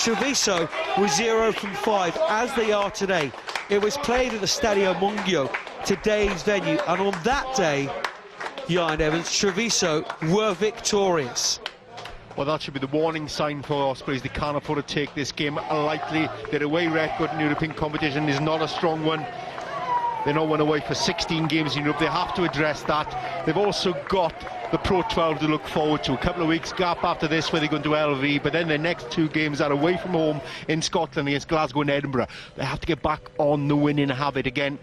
Treviso was 0 from 5, as they are today. It was played at the Stadio Mungio, today's venue, and on that day, Ian Evans, Treviso were victorious. Well, that should be the warning sign for Ospreys. They can't afford to take this game lightly. Their away record in European competition is not a strong one. They're not won away for 16 games in Europe. They have to address that. They've also got the Pro 12 to look forward to. A couple of weeks gap after this where they go into LV, but then their next two games are away from home in Scotland against Glasgow and Edinburgh. They have to get back on the winning habit again.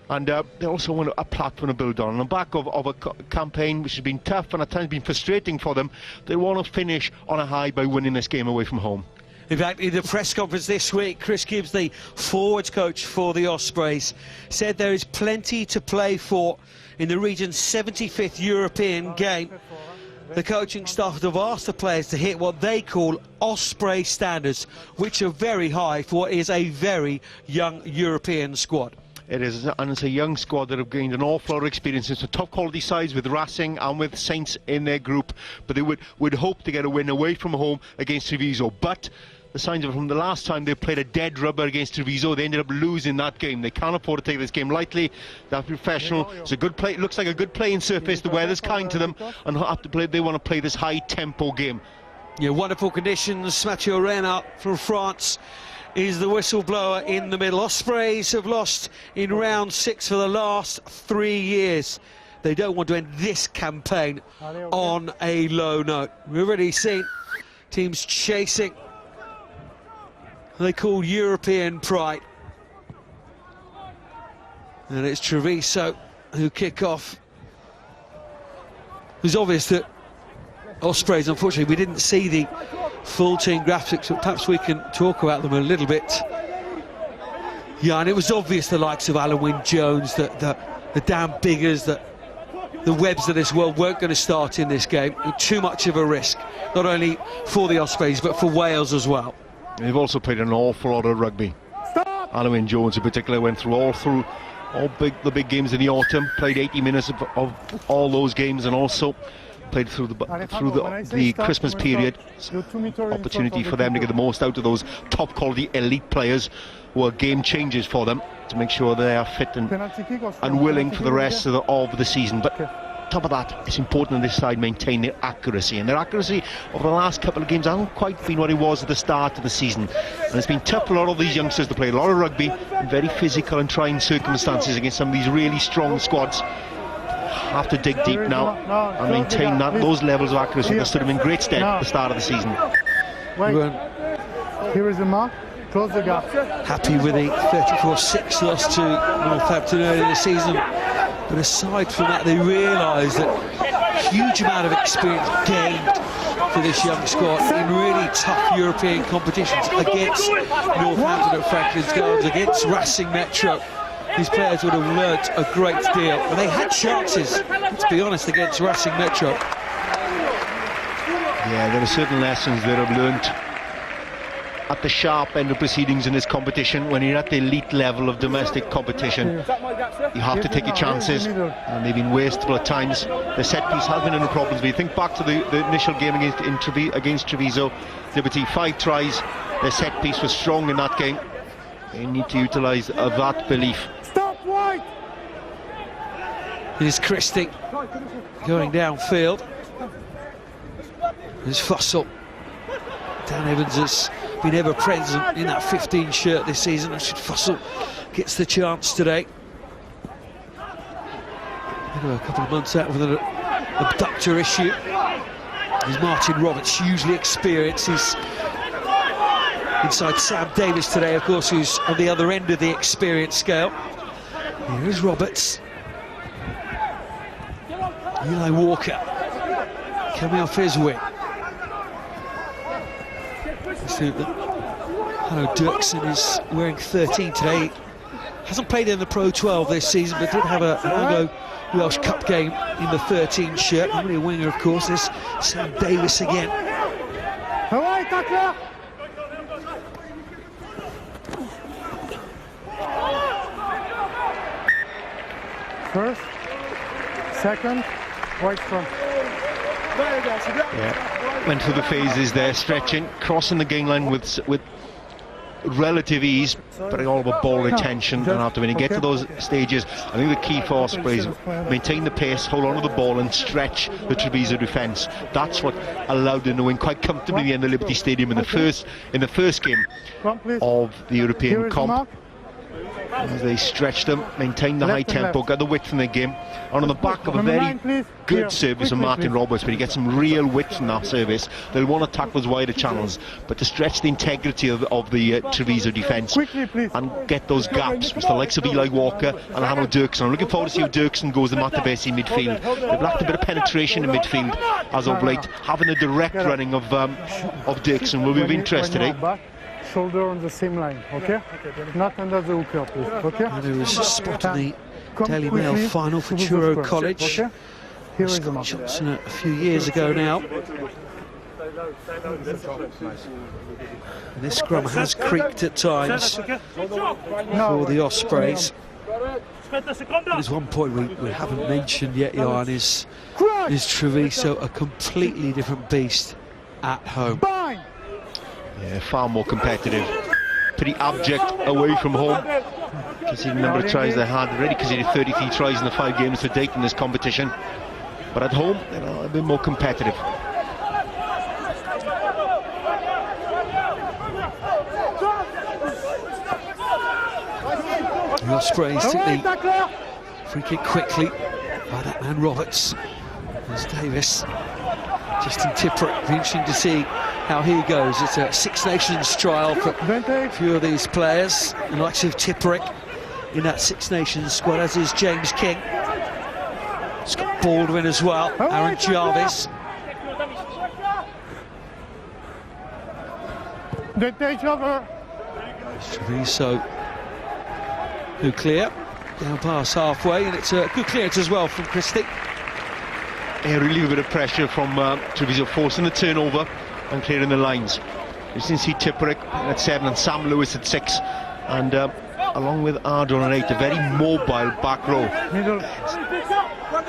And they also want a platform to build on. On the back of a campaign which has been tough and at times been frustrating for them, they want to finish on a high by winning this game away from home. In fact, in the press conference this week, Chris Gibbs, the forwards coach for the Ospreys, said there is plenty to play for in the region's 75th European game. The coaching staff have asked the players to hit what they call Osprey standards, which are very high for what is a very young European squad. It is, and it's a young squad that have gained an awful lot of experience. It's a top quality sides with Racing and with Saints in their group, but they would hope to get a win away from home against Treviso. But the signs of from the last time they played a dead rubber against Treviso, they ended up losing that game. They can't afford to take this game lightly. They're professional. It's a good play. It looks like a good playing surface. The weather's kind to them, and have to play. They want to play this high tempo game. Yeah, wonderful conditions. Mathieu Renard from France is the whistleblower in the middle. Ospreys have lost in round 6 for the last 3 years. They don't want to end this campaign on a low note. We've already seen teams chasing what they call European pride. And it's Treviso who kick off. It was obvious that Ospreys, unfortunately, we didn't see the full team graphics, but perhaps we can talk about them a little bit. Yeah, and it was obvious the likes of Alan Wynne-Jones, the Dan Biggers, the Webbs of this world weren't going to start in this game. Too much of a risk, not only for the Ospreys, but for Wales as well. They've also played an awful lot of rugby. Alan Wynne-Jones in particular went through the big games in the autumn, played 80 minutes of all those games, and also played through the Christmas period. Opportunity for them to get the most out of those top quality elite players who are game changers for them, to make sure they are fit and willing for the rest of the season. But on top of that, it's important that this side maintain their accuracy, and their accuracy over the last couple of games hasn't quite been what it was at the start of the season, and it's been tough for a lot of these youngsters to play a lot of rugby in very physical and trying circumstances against some of these really strong squads. Have to dig deep now and maintain those levels of accuracy that stood them in great stead at the start of the season. Here is the mark. Close the gap. Happy with the 34-6 loss to Northampton earlier this season, but aside from that, they realise that a huge amount of experience gained for this young squad in really tough European competitions against Northampton at Franklin's Gardens, against Racing Metro. These players would have learnt a great deal, and they had chances, to be honest, against Racing Metro. Yeah, there are certain lessons that I've learnt at the sharp end of proceedings in this competition. When you're at the elite level of domestic competition, you have to take your chances, and they've been wasteful at times. The set piece has been in the problems, but you think back to the initial game against Treviso Liberty, 5 tries, their set piece was strong in that game. They need to utilise that belief. Here's Christie going downfield. There's Fussell. Dan Evans has been ever present in that 15 shirt this season. Fussell gets the chance today. A couple of months out with an abductor issue. There's Martin Roberts, hugely experienced. He's inside Sam Davis today, of course, who's on the other end of the experience scale. Here is Roberts. Eli Walker coming off his wing. Hello, Dirksen is wearing 13 today. Hasn't played in the Pro 12 this season, but did have an Anglo-Welsh Cup game in the 13 shirt. Normally a winger, of course. There's Sam Davis again. First, second, right front. Yeah, went through the phases there, stretching, crossing the game line with relative ease, but all about ball retention. And after when you get to those stages, I think the key for Ospreys is maintain the pace, hold on to the ball and stretch the Treviso defence. That's what allowed them to win quite comfortably in the end of Liberty Stadium in the first game of the European comp. As they stretched them, maintained the high tempo, got the width in the game, and on the back of a very good service of Martin Roberts, but he gets some real width in that service. They'll want to tackle those wider channels, but to stretch the integrity of the Treviso defence and get those gaps, which the likes of Eli Walker and Hanno Dirksen. I'm looking forward to see how Dirksen goes in Matavesi midfield. They've lacked a bit of penetration in midfield as of late. Having a direct running of Dirksen will be of interest today. Shoulder on the same line, okay? Not under the hooker, please, okay? And there was a spot in the Daily Mail final for Truro College. Okay? Here is the Scott mark. Johnson a few years ago now. And this scrum has creaked at times for the Ospreys. There's one point we haven't mentioned yet, Jan, is Treviso a completely different beast at home? Yeah, far more competitive. Pretty abject away from home. Considering the number of tries they had already, because he did 33 tries in the 5 games to date in this competition. But at home, they're a bit more competitive. The Ospreys take the free kick quickly by that man Roberts. There's Davis. Justin Tipperick, be interesting to see how he goes. It's a Six Nations trial for a few of these players. The likes of Tipperick in that Six Nations squad, as is James King. Scott Baldwin as well, Aaron Jarvis. Treviso who clear down past halfway, and it's a good clearance as well from Christie. Yeah, relieve a bit of pressure from Treviso, forcing the turnover and clearing the lines. You can see Tipperick at 7 and Sam Lewis at 6, and along with Ardon at 8, a very mobile back row.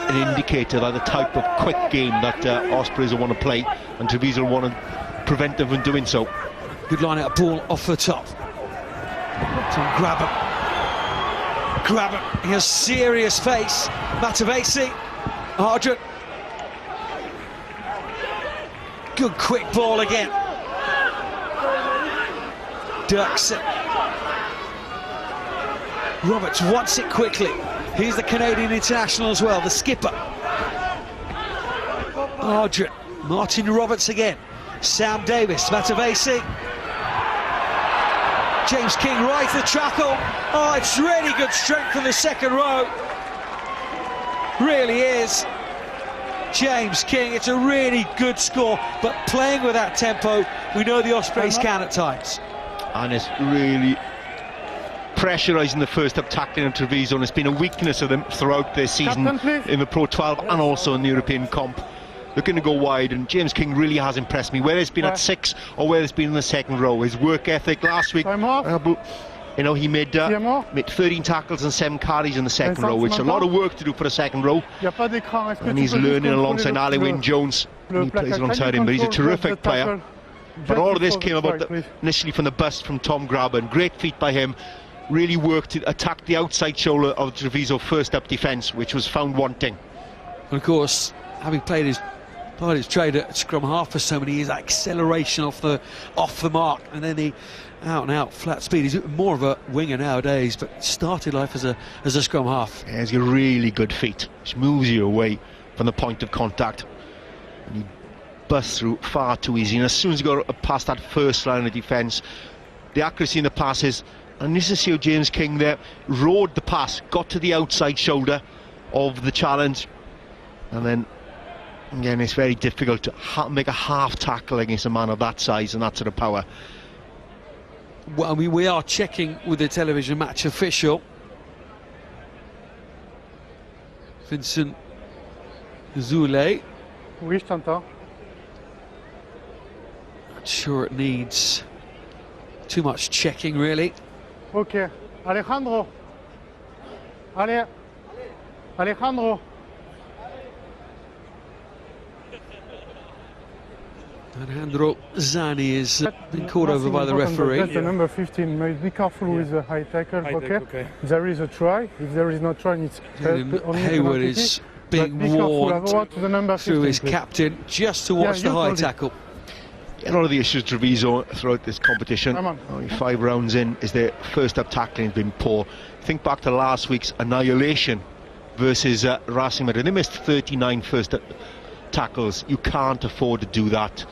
An indicator that the type of quick game that Ospreys will want to play, and Treviso will want to prevent them from doing so. Good line out ball off the top. Grab him. He has serious face. Matavesi. Ardon. Good quick ball again. Dirksen. Roberts wants it quickly. He's the Canadian international as well, the skipper. Ardon. Martin Roberts again. Sam Davis. Matavesi. James King right the tackle. Oh, it's really good strength from the second row. Really is. James King, it's a really good score, but playing with that tempo, we know the Ospreys can at times. And it's really pressurising the first up tackling of Treviso, and it's been a weakness of them throughout their season in the Pro 12 and also in the European comp. Looking to go wide, and James King really has impressed me, whether it's been at 6 or whether it's been in the second row. His work ethic last week, you know, he made 13 tackles and 7 carries in the second row, which is a lot of work to do for the second row. And he's learning alongside Alwyn Jones. He plays alongside him, but he's a terrific player. But all of this came about initially from the bust from Tom Grabban. Great feat by him. Really worked to attack the outside shoulder of Treviso first up defence, which was found wanting. And of course, having played his trade at scrum half for so many years, acceleration off the mark, and then the out and out flat speed. He's more of a winger nowadays, but started life as a scrum half. Yeah, he's got really good feet, which moves you away from the point of contact, and he busts through far too easy. And as soon as he got past that first line of defence, the accuracy in the passes, and this is how James King there rode the pass, got to the outside shoulder of the challenge, and then again it's very difficult to make a half tackle against a man of that size and that sort of power. Well, I mean, we are checking with the television match official. Vincent Zule. Oui, je t'entends. Not sure it needs too much checking, really. Ok. Alejandro. Allez. Alejandro. Alejandro Zani has been called over by the That's referee. the number 15. Must be careful with the high tackle. Okay? There is a try. If there is no try, it's only Hayward penalty is kick. being But be careful, warned forward to the number 15, through his please. captain just to watch Yeah, the you high told it. tackle. A lot of the issues Treviso throughout this competition, Come on. only 5 rounds in, is their first up tackling has been poor. Think back to last week's annihilation versus Racing Madrid. They missed 39 first up tackles. You can't afford to do that.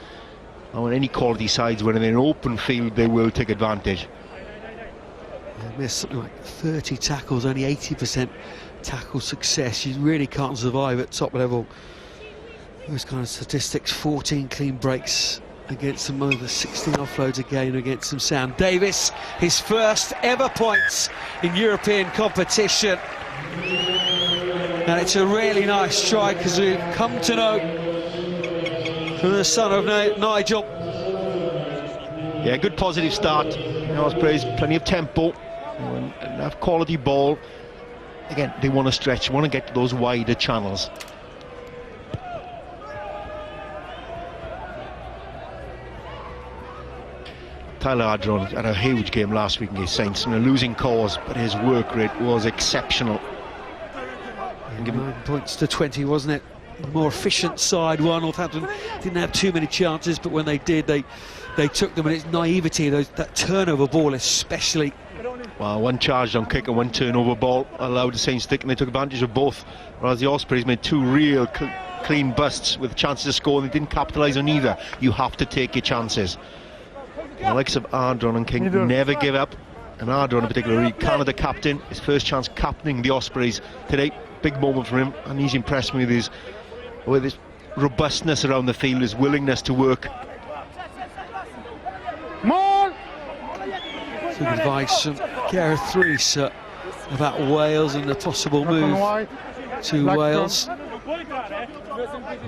And when any quality sides, when in an open field, they will take advantage. They missed something like 30 tackles, only 80% tackle success. You really can't survive at top level. Those kind of statistics, 14 clean breaks against them, over 16 offloads again against them. Sam Davis, his first ever points in European competition. And it's a really nice strike, as we've come to know from the son of Nigel. Yeah, good positive start. Ospreys, plenty of tempo, enough quality ball. Again, they want to stretch, want to get to those wider channels. Tyler Ardron had a huge game last week against Saints, in a losing cause, but his work rate was exceptional. 9 points to 20, wasn't it? The more efficient side won. Northampton didn't have too many chances, but when they did, they took them, and it's naivety, that turnover ball especially. Well, one charged on kick and one turnover ball allowed the Saints stick, and they took advantage of both, whereas the Ospreys made 2 real clean busts with chances to score, and they didn't capitalise on either. You have to take your chances. The likes of Ardron and King never give up, and Ardron in particular, Canada captain, his first chance captaining the Ospreys today. Big moment for him, and he's impressed me with his robustness around the field, his willingness to work. More! Some advice from Gareth Rees about Wales and the possible move to Wales.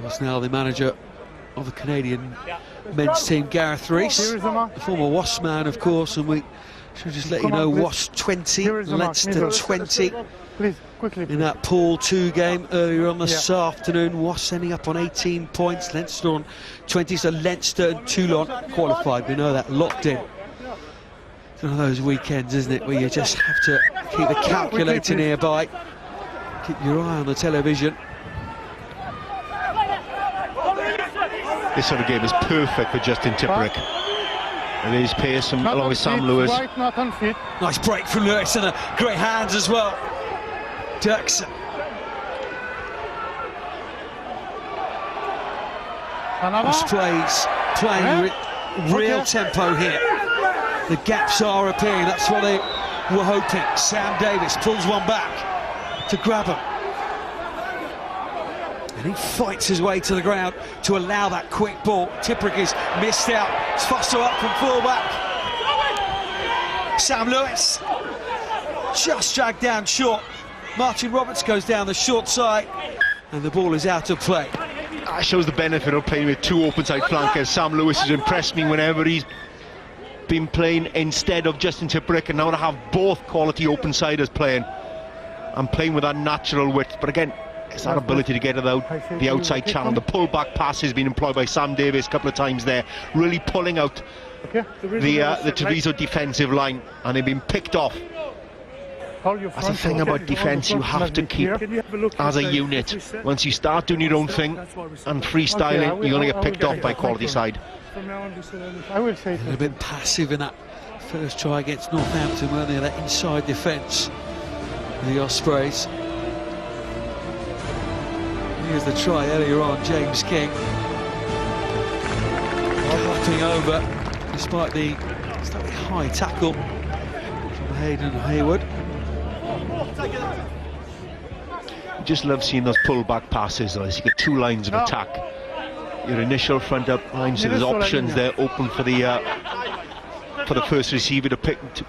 He's now the manager of the Canadian men's team, Gareth Rees, the former Wasps man, of course, and we should just let you know, Wasps 20, Leinster 20 in that Pool 2 game earlier on this afternoon. Wasps ending up on 18 points, Leinster on 20, so Leinster and Toulon qualified. We know that, locked in. It's one of those weekends, isn't it, where you just have to keep the calculator nearby, keep your eye on the television. This sort of game is perfect for Justin Tipperick. And his pace along with Sam Lewis. Nice break from Lewis, and great hands as well. Dirksen. Ospreys playing with real tempo here. The gaps are appearing, that's what they were hoping. Sam Davis pulls one back to grab him. And he fights his way to the ground to allow that quick ball. Tipperick is missed out. It's Foster up from fullback. Sam Lewis just dragged down short. Martin Roberts goes down the short side, and the ball is out of play. That shows the benefit of playing with 2 open side flankers. Sam Lewis has impressed me whenever he's been playing instead of Justin Tipperick, and now to have both quality open siders playing and playing with that natural width. But again, it's that ability to get it out the outside channel. The pull-back pass has been employed by Sam Davis a couple of times there, really pulling out the Treviso defensive line, and they've been picked off. That's the thing about defence, you have to keep as a unit. Once you start doing your own thing and freestyling, you're going to get picked off by quality side. I will say a little bit passive in that first try against Northampton, weren't they? That inside defence, the Ospreys. Here's the try earlier on, James King hopping over despite the slightly high tackle from Hayden Hayward. Just love seeing those pull-back passes, though. You get 2 lines of attack. Your initial front-up line, so there's options there open for the first receiver to pick to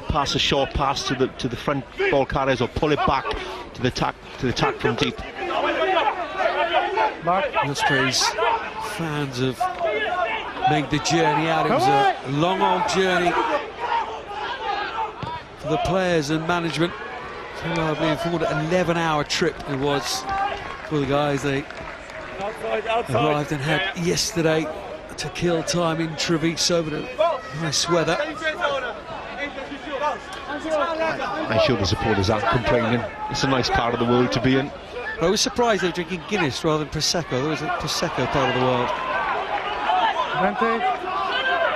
pass a short pass to the front ball carriers, or pull it back to the attack from deep. Ospreys fans have made the journey out. It was a long old journey for the players and management. I've been informed an 11-hour trip it was for the guys. They arrived and had yesterday to kill time in Treviso, but nice weather. I'm sure the supporters aren't complaining. It's a nice part of the world to be in. I was surprised they were drinking Guinness rather than Prosecco. There was a Prosecco part of the world. Dante,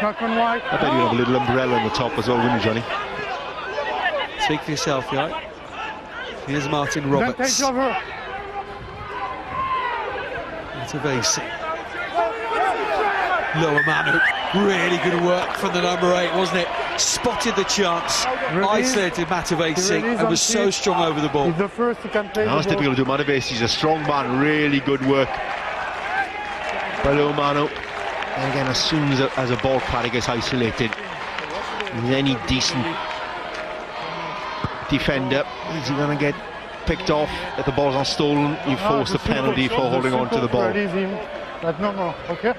knock on white. I bet you have a little umbrella on the top as well, wouldn't you, Johnny? Speak for yourself, right? Here's Martin Roberts. Treviso. Lower man, really good work from the number 8, wasn't it? Spotted the chance, isolated Matavesi, and was so strong over the ball. He's the first he can play. Now it's difficult to do. Matavesi's a strong man, really good work by Lomano. And again, as soon as a ball carrier gets isolated, any decent defender, is he going to get picked off if the ball's not stolen? You force the penalty for holding on to the ball. But no more, okay?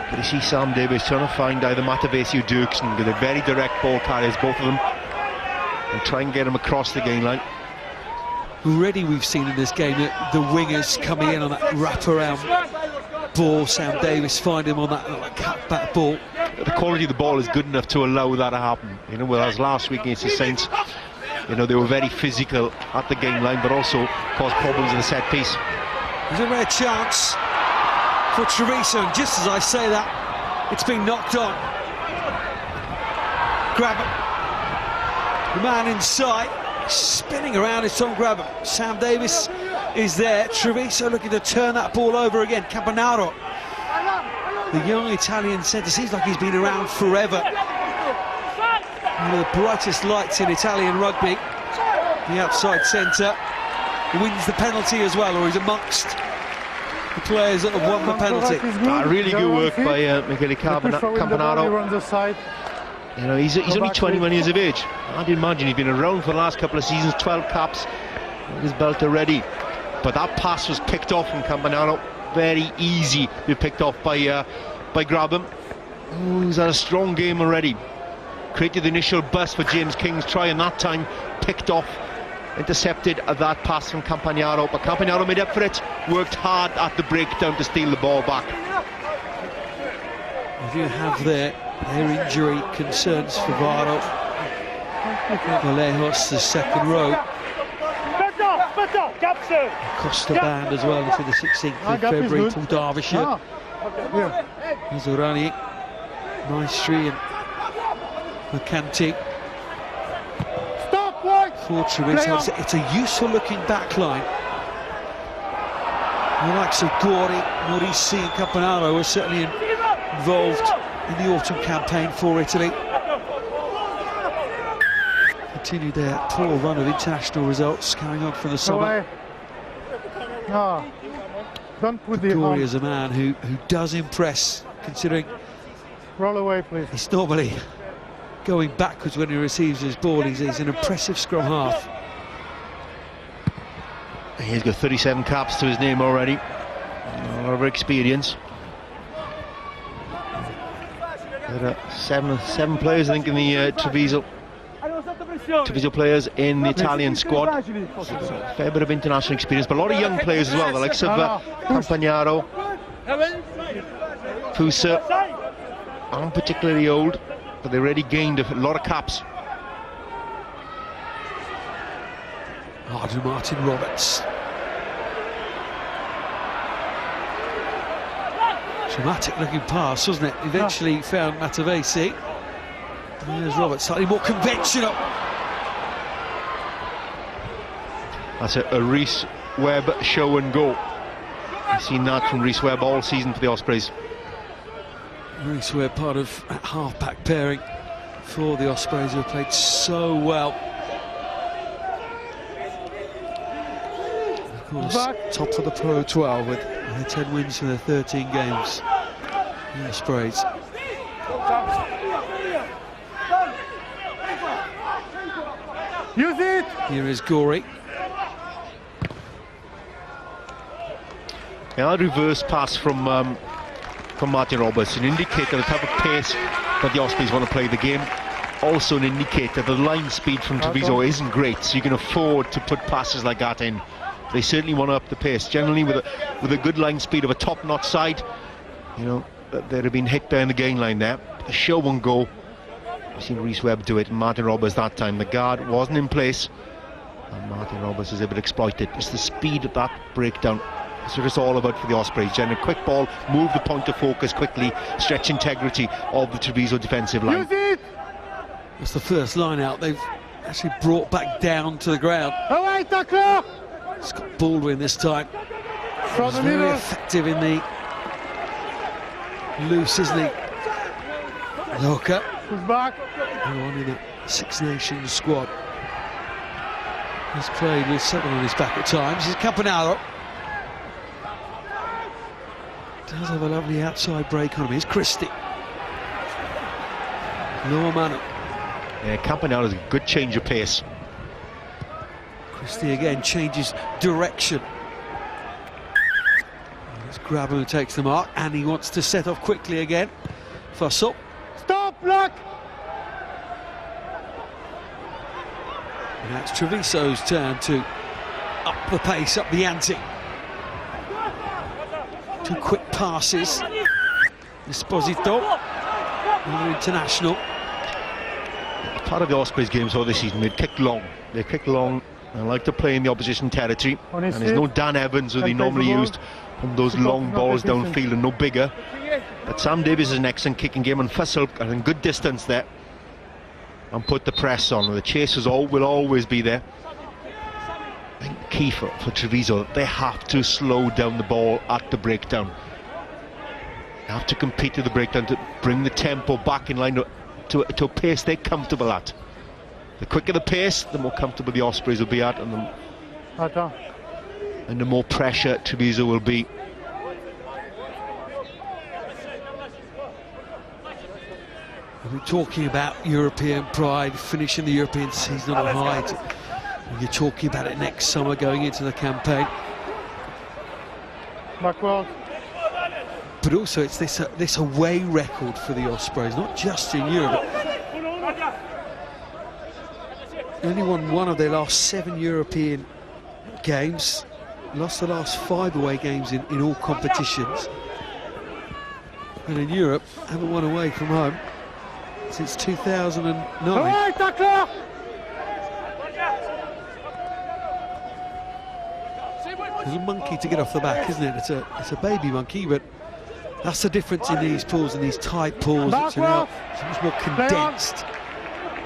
But you see Sam Davis trying to find either Matavesi or Dirksen. They're very direct ball carriers, both of them, and try and get them across the game line. Already we've seen in this game that the wingers coming in on that wraparound ball. Sam Davis finding him on that cut-back ball. The quality of the ball is good enough to allow that to happen. You know, whereas last week against the Saints, you know, they were very physical at the game line, but also caused problems in the set piece. There's a rare chance for Treviso, and just as I say that, it's been knocked on. Grabber, the man inside, spinning around is Tom Grabber. Sam Davis is there. Treviso looking to turn that ball over again. Campanaro, the young Italian centre, seems like he's been around forever. One of the brightest lights in Italian rugby. The outside centre wins the penalty as well, or he's amongst the players that have won the penalty. Really good work by Michele Campanaro. You know, he's only 21 years of age. I'd imagine he's been around for the last couple of seasons, 12 caps with his belt already. But that pass was picked off from Campanaro. Very easy to be picked off by Grabham. He's had a strong game already. Created the initial burst for James King's try, and that time picked off, intercepted that pass from Campanaro, but Campanaro made up for it, worked hard at the breakdown to steal the ball back. If you have their injury concerns for Varo, Valejos, the second row, Costa band as well for the 16th of February, Paul Derbyshire, Mizorani, Maestri and McCanty. For Treviso, it's a useful looking back line. The likes of Gori, Morisi and Campanaro were certainly involved in the autumn campaign for Italy. Continued their poor run of international results carrying on from the summer. Don't put the Gori is a man who does impress, considering roll away, please. He's normally going backwards when he receives his ball. He's an impressive scrum half. He's got 37 caps to his name already. A lot of experience. There are seven players, I think, in the Treviso players in the Italian squad. A fair bit of international experience, but a lot of young players as well. The likes of Campagnaro, Fusa, aren't particularly old, but they already gained a lot of caps. Martin Roberts. Dramatic looking pass, wasn't it? Eventually found Matavesi. There's Roberts, slightly more conventional. That's a Rhys Webb show and go. We've seen that from Rhys Webb all season for the Ospreys. Rhys Webb, part of that half-back pairing for the Ospreys, who have played so well. Of course, top of the Pro 12 with 10 wins for their 13 games. The Ospreys. Use it! Here is Gori. Yeah, a reverse pass from Martin Roberts, an indicator of the type of pace that the Ospreys want to play the game. Also an indicator the line speed from Treviso isn't great, so you can afford to put passes like that in. They certainly want to up the pace. Generally with a good line speed of a top-notch side, You know, they'd have been hit down the gain line there. The show won't go. I've seen Rhys Webb do it, and Martin Roberts that time. The guard wasn't in place, and Martin Roberts was able to exploit it. It's the speed of that breakdown. That's what it's all about for the Ospreys. Gen a quick ball, move the point of focus quickly, stretch integrity of the Treviso defensive line. Use it! That's the first line out. They've actually brought back down to the ground. Away, tackler! Scott Baldwin this time. He's very effective in the loose, isn't he? Hooker. Who's back? On in the Six Nations squad. He's played with 7 on his back at times. He's Campanaro. Does have a lovely outside break on him. Here's Christie. Lower Manu. Yeah, Campanaro's a good change of pace. Christie again changes direction. It's Grabber who takes the mark, and he wants to set off quickly again. Fussell. Stop, block! And that's Treviso's turn to up the pace, up the ante. 2 quick passes. Esposito, another international. Part of the Ospreys games all this season, they'd kick long. They kick long and like to play in the opposition territory. And there's no Dan Evans who they normally used on those long balls downfield, and no bigger. But Sam Davies is an excellent kicking game, and Fussell are in good distance there and put the press on. The chasers will always be there. I think the key for Treviso, they have to slow down the ball at the breakdown. They have to compete to the breakdown to bring the tempo back in line to a pace they're comfortable at. The quicker the pace, the more comfortable the Ospreys will be at, and the more pressure Treviso will be. We're talking about European pride, finishing the European season on a high. You're talking about it next summer, going into the campaign. Backward. But also it's this away record for the Ospreys, not just in Europe. They only won 1 of their last 7 European games, lost the last 5 away games in all competitions. And in Europe, haven't won away from home since 2009. It's a monkey to get off the back, isn't it? It's a baby monkey, but that's the difference in these pools, in these tight pools. It's much more condensed.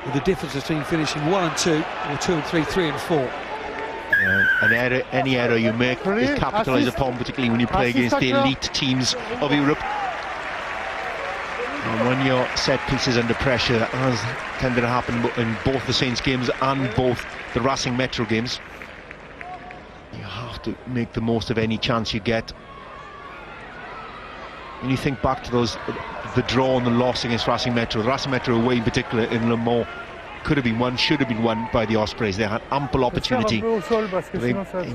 With the difference between finishing 1 and 2, or 2 and 3, 3 and 4. Any error you make is capitalised upon, particularly when you play against the elite teams of Europe. And when your set pieces under pressure, that has tended to happen in both the Saints games and both the Racing Metro games. You have to make the most of any chance you get. When you think back to the draw and the loss against Racing Metro, the Racing Metro away in particular in Le Mans, could have been won, should have been won by the Ospreys. They had ample opportunity. In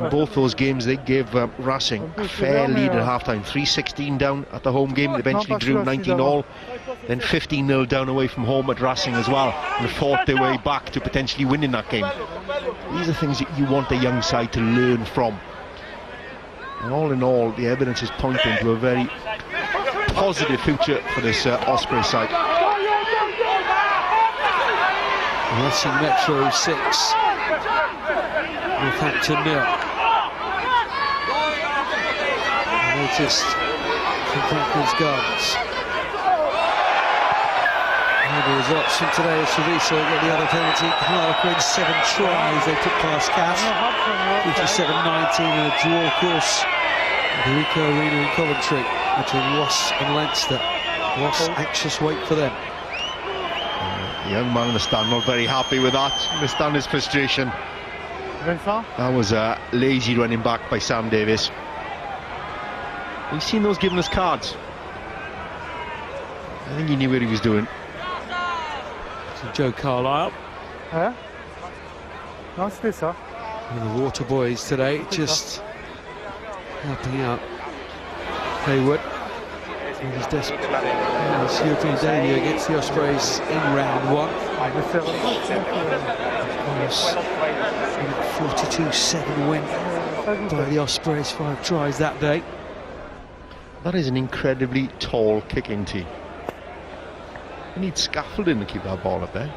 both those games they gave Racing a fair lead at half-time. 3-16 down at the home game. They eventually drew 19-all, then 15-0 down away from home at Racing as well, and fought their way back to potentially winning that game. These are things that you want the young side to learn from. And all in all, the evidence is pointing to a very positive future for this Osprey side. Racing Metro 6, Northampton 0. Noticed from Franklin's Gardens. And the results from today as Treviso got the other penalty. Harlequin 7 tries they took past Cass. 57-19 and a draw, of course, at the Rico Arena in Coventry between Ross and Leinster. Ross anxious wait for them. The young man in the stand not very happy with that. The stand is frustration. That was a lazy running back by Sam Davies. Have you seen those giving us cards? I think he knew what he was doing. So Joe Carlisle. Yeah? No, it's this, huh? And the Water Boys today just helping out Hayward. He's desperate. His European debut against the Ospreys in round 1. Of course, 42-7 win by the Ospreys, 5 tries that day. That is an incredibly tall kicking tee. You need scaffolding to keep that ball up there.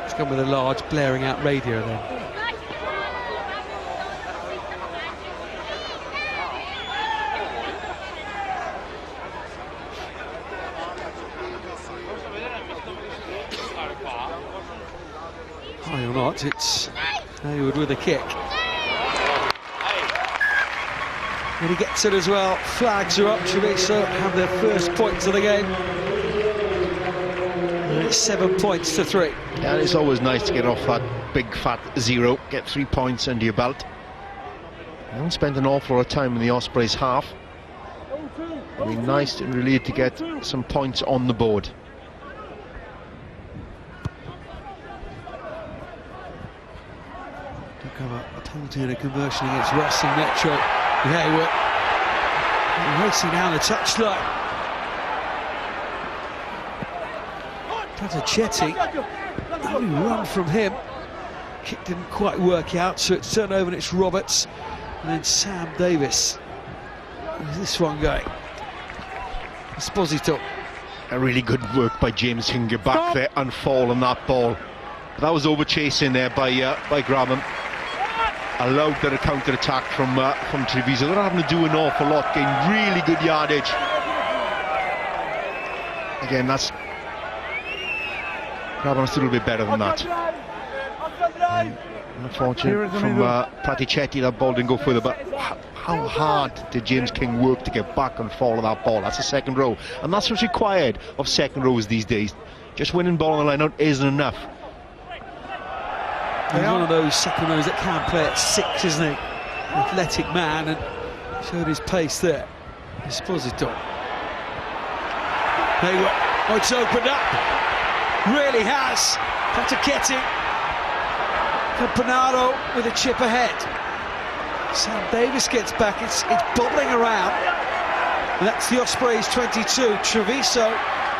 It's gone with a large blaring out radio then. High or not, it's Hayward with a kick. And he gets it as well. Flags are up. Treviso have their first points of the game. And it's 7 points to 3. Yeah, it's always nice to get off that big fat 0, get 3 points under your belt. I haven't spent an awful lot of time in the Ospreys half. It'd be nice and relieved to get some points on the board. Took up a penalty and a conversion against Racing Metro. Hayward racing down the touchline. Praticetti, only run from him. Kick didn't quite work out, so it's turned over and it's Roberts. And then Sam Davis. Where's this one going? Esposito. A really good work by James King, get back there and fall on that ball. But that was over chasing there by Graham. Allowed the counter-attack from Treviso. They're not having to do an awful lot, getting really good yardage. Again, that's Graham's a little bit better than that. Unfortunate from Praticetti, that ball didn't go further, but how hard did James King work to get back and fall of that ball? That's a second row, and that's what's required of second rows these days. Just winning ball on the line out isn't enough. He's one of those second rows that can play at 6, isn't he? Athletic man, and showed his pace there. Esposito. Hayward. Oh, it's opened up. Really has. Praticetti. Campanaro with a chip ahead. Sam Davis gets back. It's bubbling around. And that's the Ospreys 22. Treviso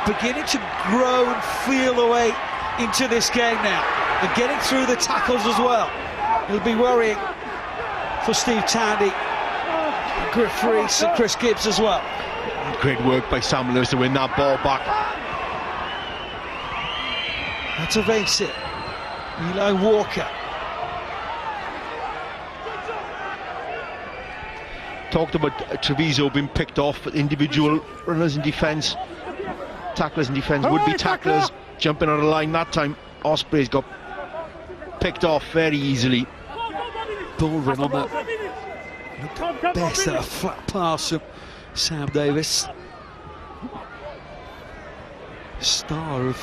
beginning to grow and feel the way into this game now. And getting through the tackles as well. It'll be worrying for Steve Tandy, Griff Rees and Chris Gibbs as well. Great work by Sam Lewis to win that ball back. That's evasive. Eli Walker. Talked about Treviso being picked off, but individual runners in defence, tacklers in defence, would-be tacklers jumping on the line. That time Ospreys got picked off very easily. Baldwin on that best, that flat pass of Sam Davis, star of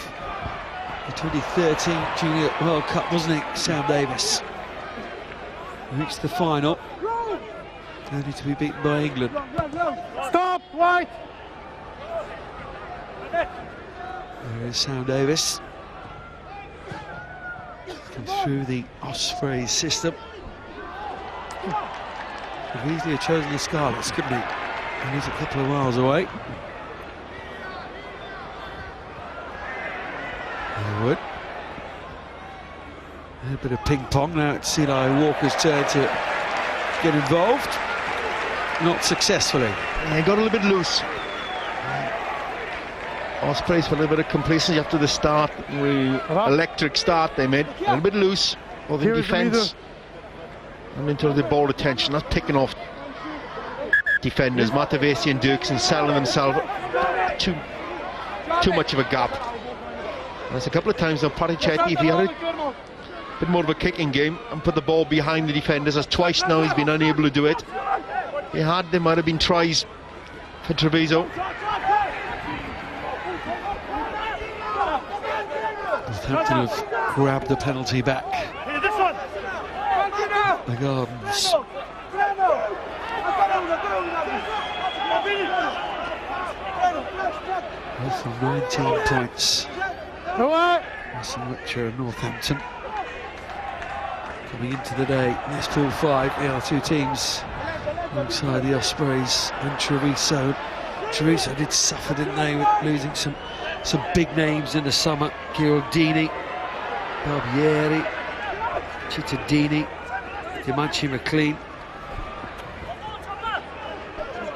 the 2013 Junior World Cup, wasn't he, Sam Davis? Reached the final, only to be beaten by England. Stop, White! There is Sam Davis. Comes through the Ospreys system. Could easily have chosen the Scarlets, couldn't he? And he's a couple of miles away. Hayward. A bit of ping pong. Now it's Eli Walker's turn to get involved. Not successfully. They got a little bit loose. Ospreys for a little bit of complacency after the start, electric start they made. A little bit loose, both in defence and into the ball retention. That's picking off defenders. Matavesi and Dirksen selling themselves too much of a gap. There's a couple of times now Praticetti, if he had a bit more of a kicking game and put the ball behind the defenders, as twice now he's been unable to do it. If he had, there might have been tries for Treviso. Southampton have grabbed the penalty back. The Gardens. Both from 19 points. Racing Metro and Northampton coming into the day. This pool 5, there are two teams alongside the Ospreys and Treviso. Treviso did suffer, didn't they, with losing some big names in the summer. Giordini, Barbieri, Cittadini, Dimanche McLean.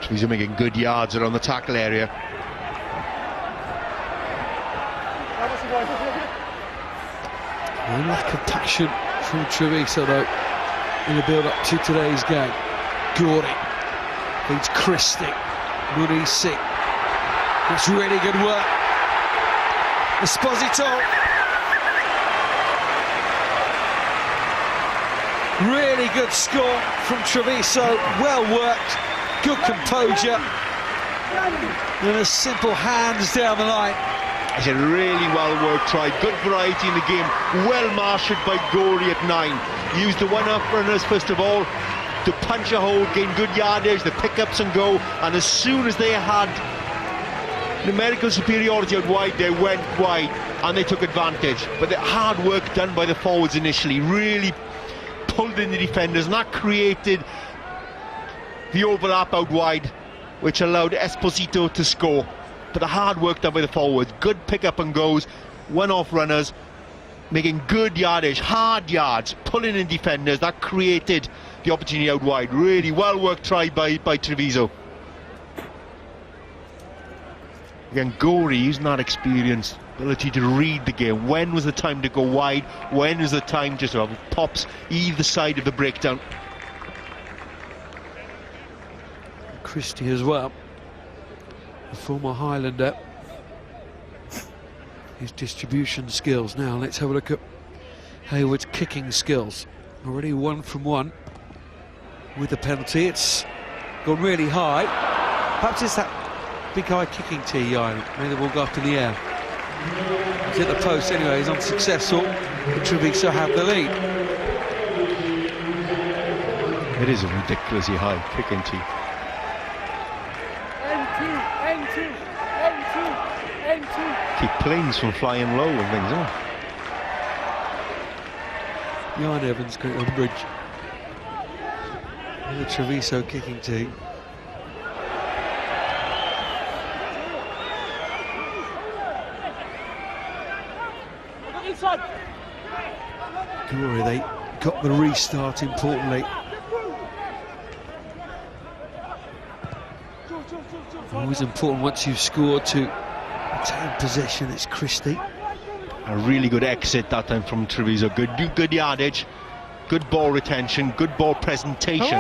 Treviso making good yards around the tackle area. A lack of passion from Treviso though in the build-up to today's game. Gordy leads Christie. Murisi. It's really good work. Esposito. Really good score from Treviso. Well worked. Good composure. And a simple hands down the line. It's a really well worked try. Good variety in the game. Well marshalled by Gordy at 9. Used the one-up runners first of all to punch a hole, gain good yardage, the pickups and go. And as soon as they had numerical superiority out wide, they went wide and they took advantage. But the hard work done by the forwards initially really pulled in the defenders, and that created the overlap out wide, which allowed Esposito to score. But the hard work done by the forwards, good pick-up and goes, one-off runners, making good yardage, hard yards, pulling in defenders, that created the opportunity out wide. Really well-worked try by Treviso. Again, Gorey using that experience, ability to read the game. When was the time to go wide? When is the time just to have pops either side of the breakdown? Christie as well, the former Highlander. His distribution skills. Now let's have a look at Hayward's kicking skills. Already 1 from 1 with the penalty. It's gone really high. Perhaps it's that big high kicking tee, made the ball go up in the air. He's at the post anyway, he's unsuccessful. But Treviso have the lead. It is a ridiculously high kicking tee. Keep planes from flying low and things, huh? Jan Evans going on the bridge. And the Treviso kicking tee. Glory, they got the restart importantly. Always important once you've scored to retain possession. It's Christie. A really good exit that time from Treviso. Good yardage, good ball retention, good ball presentation.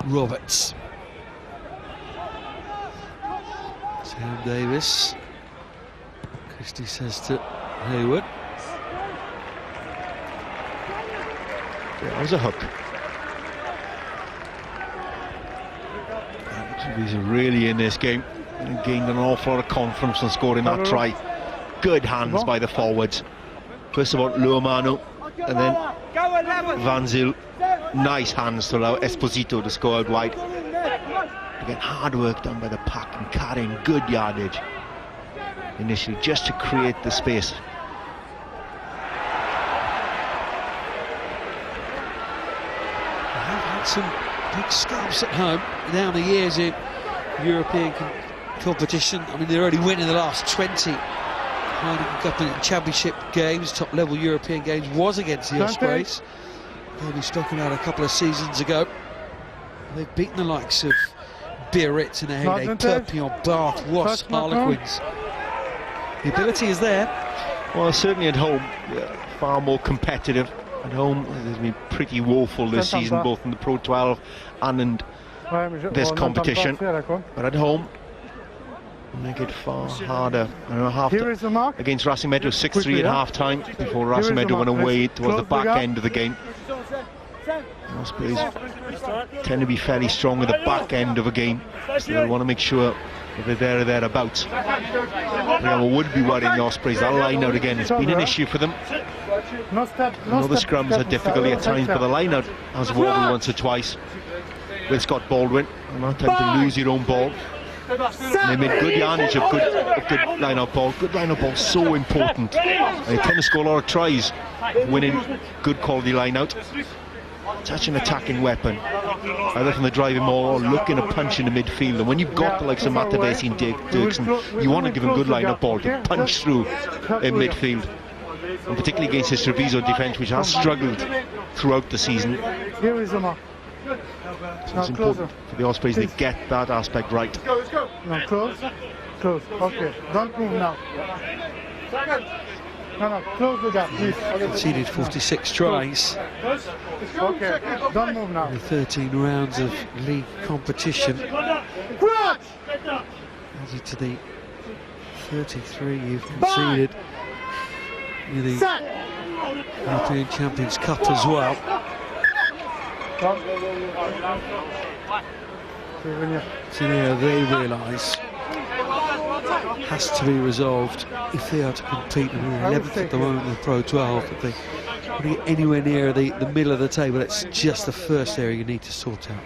Roberts. Sam Davis. Christie says to Hayward. That was a hook. Treviso really in this game. And gained an awful lot of confidence in scoring that try. Good hands by the forwards. First of all, Luomano, and then Van Zyl. Nice hands to allow Esposito to score out wide. Again, hard work done by the pack and carrying good yardage initially, just to create the space. They have had some big scalps at home down the years in European competition. I mean, they're already winning the last 20 Heineken Cup and Championship games. Top level European games was against the Ospreys. They'll be stocking out a couple of seasons ago. They've beaten the likes of Biarritz in their heyday, Perpignan, Bath, Wasp, Harlequins. The ability is there. Well, certainly at home, far more competitive. At home, it's been pretty woeful this season, both in the Pro 12 and in this competition. But at home, make it far harder. Against Racing Meadow, 6-3 at half-time, before Racing Meadow went away towards the back end of the game. Ospreys tend to be fairly strong at the back end of a game, so they'll want to make sure that they're there or thereabouts. Would be worrying the Ospreys. That line out again has been an issue for them. I know the scrums are difficult at times, but the line out has wobbled once or twice with Scott Baldwin, and that time to lose your own ball. And they made good yardage of good line-out ball. Good line-out ball, so important. And they tend to score a lot of tries, winning good quality line-out. Such an attacking weapon, either from the driving ball or looking to punch in the midfield. And when you've got the likes of Matavesi and Dirksen, you want to give them good line-out ball to punch through in midfield. And particularly against this Treviso defence, which has struggled throughout the season. So it's important for the Ospreys to get that aspect right. Let's go. No, close. Close. Okay. Don't move now. No, close the gap, please. Conceded 46 tries. Okay. Don't move now. In 13 rounds of league competition. Added to the 33 you've conceded in the European Champions Cup as well. So yeah, they realise has to be resolved if they are to compete. And they're 11th at the moment in the Pro 12. If they want to get anywhere near the middle of the table, it's just the first area you need to sort out.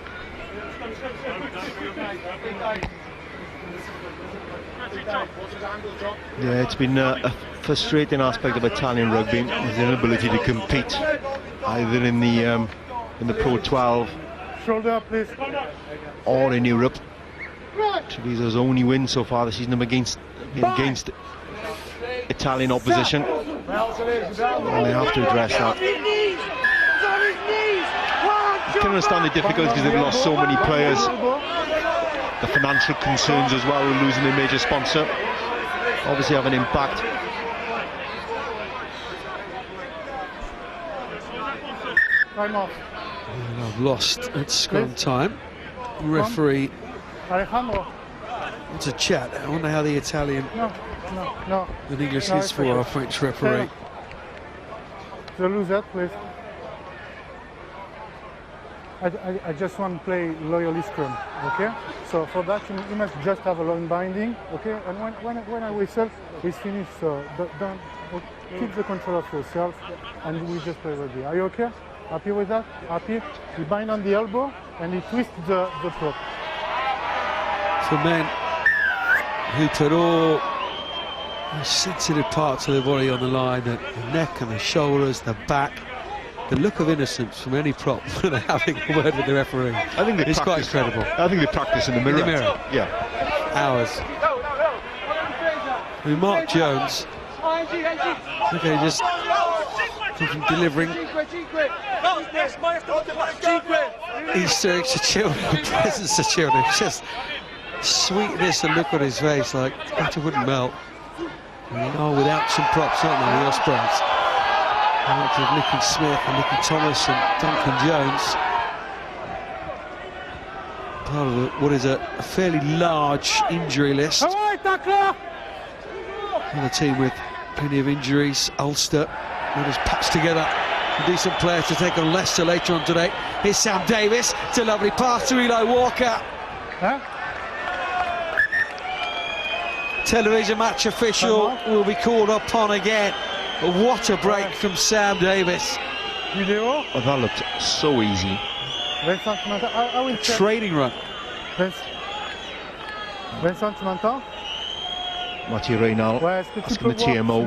Yeah, it's been a frustrating aspect of Italian rugby, is the inability to compete either in the Pro 12 Shoulder, please. or in Europe. Treviso's only win so far this season against Italian opposition, and they have to address that. I can understand the difficulties because they've lost so many players. The financial concerns as well, losing a major sponsor, obviously have an impact. Time off. And I've lost at scrum time. Referee Alejandro. wants a chat. I wonder how the Italian No. and English No, is it's for okay. our French referee. The loser, please. I just want to play loyally scrum, okay? So for that you must just have a line binding, okay? And when I whistle, it's finished. So don't keep the control of yourself, and we just play rugby. Are you okay? Happy with that? Happy? You bind on the elbow and you twist the prop. For men who put all the sensitive parts of their body on the line, the neck and the shoulders, the back, the look of innocence from any prop when they're having a word with the referee. I think it's quite incredible. I think they practice in the mirror. In the mirror. Yeah. Hours. I mean, Mark Jones, okay, just delivering Easter eggs to children, presents to children. It's just sweetness and look on his face, like butter wouldn't melt. Oh, without some props, aren't they, the Ospreys? Of Nicky Smith and Nicky Thomas and Duncan Jones. Part of what is a fairly large injury list. Another team with plenty of injuries. Ulster, that has patched together a decent player to take on Leicester later on today. Here's Sam Davis. It's a lovely pass to Eli Walker. Television match official will be called upon again. But what a break from Sam Davis. Video. Oh, that looked so easy. I will check. Training run. Vincent, tu m'entends? Mathieu Reynal asking the TMO,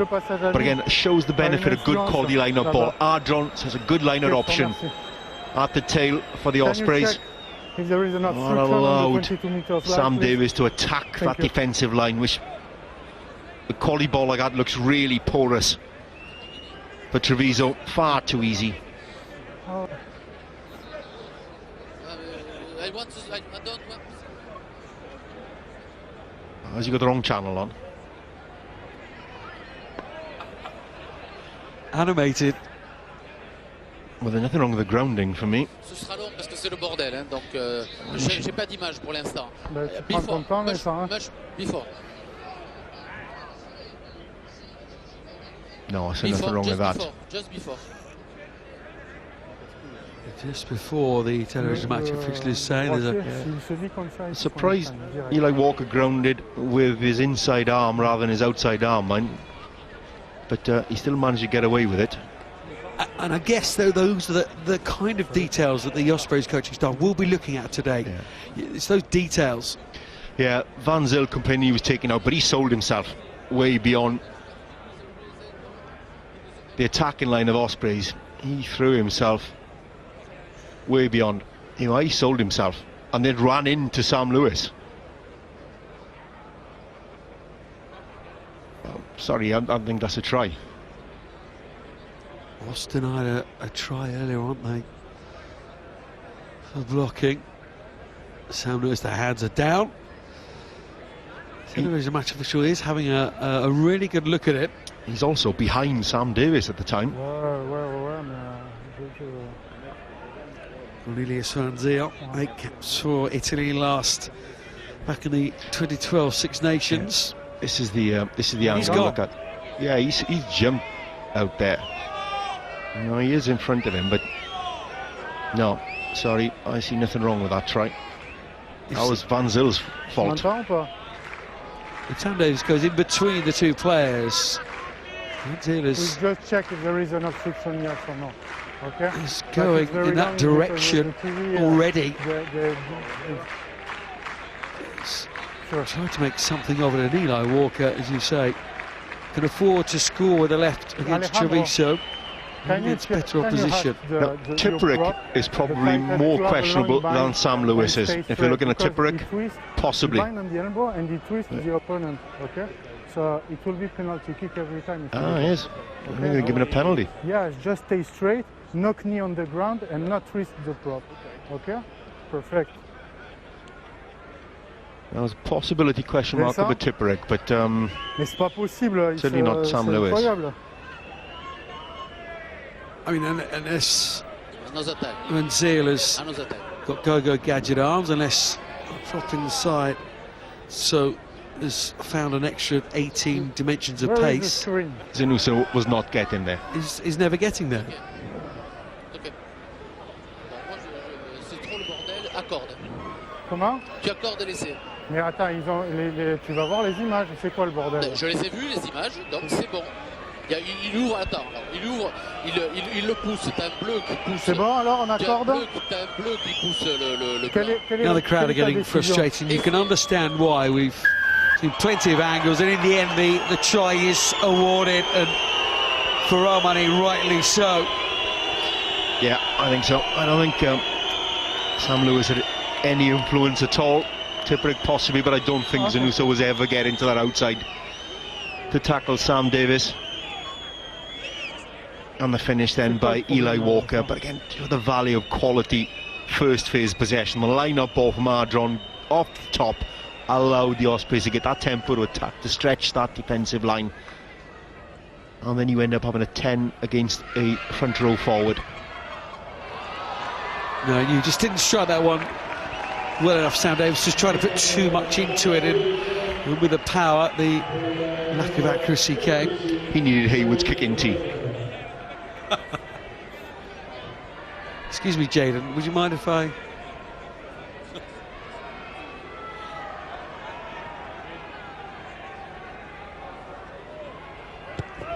but again, it shows the benefit of good quality line-up ball. Ardron has a good line-up option at the tail for the Ospreys. If there is enough Not allowed Sam Davis to attack that defensive line, which the quality ball like that looks really porous. But Treviso, far too easy. I don't want. Has he got the wrong channel on? Animated. Well, there's nothing wrong with the grounding for me. Ce sera long parce que c'est le bordel, hein, donc j'ai pas d'image pour l'instant. Much before. No, I see nothing wrong with that. Just before. Just before the television match official is saying there's a surprised Eli Walker grounded with his inside arm rather than his outside arm, mind. But he still managed to get away with it. And I guess though those are the kind of details that the Ospreys coaching staff will be looking at today. Yeah. It's those details. Yeah, Van Zyl complained he was taken out, but he sold himself way beyond the attacking line of Ospreys. He threw himself way beyond. You know, he sold himself and then ran into Sam Lewis. Oh, sorry, I think that's a try. Austin had a try earlier, aren't they? for blocking. Sam Lewis, the hands are down. The television match official is having a really good look at it. He's also behind Sam Davis at the time. Cornelius Van Zyl, 8 caps for Italy last back in the 2012 Six Nations. Yeah. This is the angle. Look at. Yeah, he's jumped out there. No, he is in front of him, but no, sorry, I see nothing wrong with that try. That was Van Zyl's fault. Sam Davis goes in between the two players. Van Zyl is. We just check if there is an obstruction yet or not. Okay. He's going in that direction already. Trying to make something of it, and Eli Walker, as you say, can afford to score with the left against Treviso. It's better opposition. Tipperick is probably more questionable than Sam Lewis is. If you're looking at Tipperick, possibly. On the elbow and he twists the opponent. Okay, so it will be penalty kick every time. Yes. Okay. I'm going to give him a penalty. Yeah, just stay straight, no knee on the ground, and not twist the prop. Okay, perfect. There was a possibility question mark over Tipperick, but c'est pas possible. Certainly not Sam Lewis. Incroyable. I mean, unless Van Zyl has got go-go gadget arms, unless dropping the side, so has found an extra 18 dimensions of pace. Zanuso was not getting there. He's never getting there. Okay. C'est trop le bordel, accorde. Comment? Tu accordes et laisser. Mais attends, tu vas voir les images, c'est quoi le bordel? Je les ai vues, les images, donc c'est bon. Il ouvre, attends, il ouvre, il le pousse, t'as un bleu qui pousse. C'est bon alors, on accorde? T'as un bleu qui pousse le blanc. Now the crowd are getting frustrated. You can understand why. We've seen plenty of angles, and in the end the try is awarded, and for our money, rightly so. Yeah, I think so. I don't think Sam Lewis had any influence at all. Tipperick possibly, but I don't think Zanuso was ever getting to that outside to tackle Sam Davis. And the finish then by Eli Walker, but again, the value of quality first phase possession. The line-up off Mardron off the top allowed the Ospreys to get that tempo to attack, to stretch that defensive line, and then you end up having a 10 against a front row forward. No, you just didn't strike that one well enough. Sam Davis just trying to put too much into it, and with the power, the lack of accuracy came. He needed Hayward's kick in tee. Excuse me, Jaden, would you mind if I...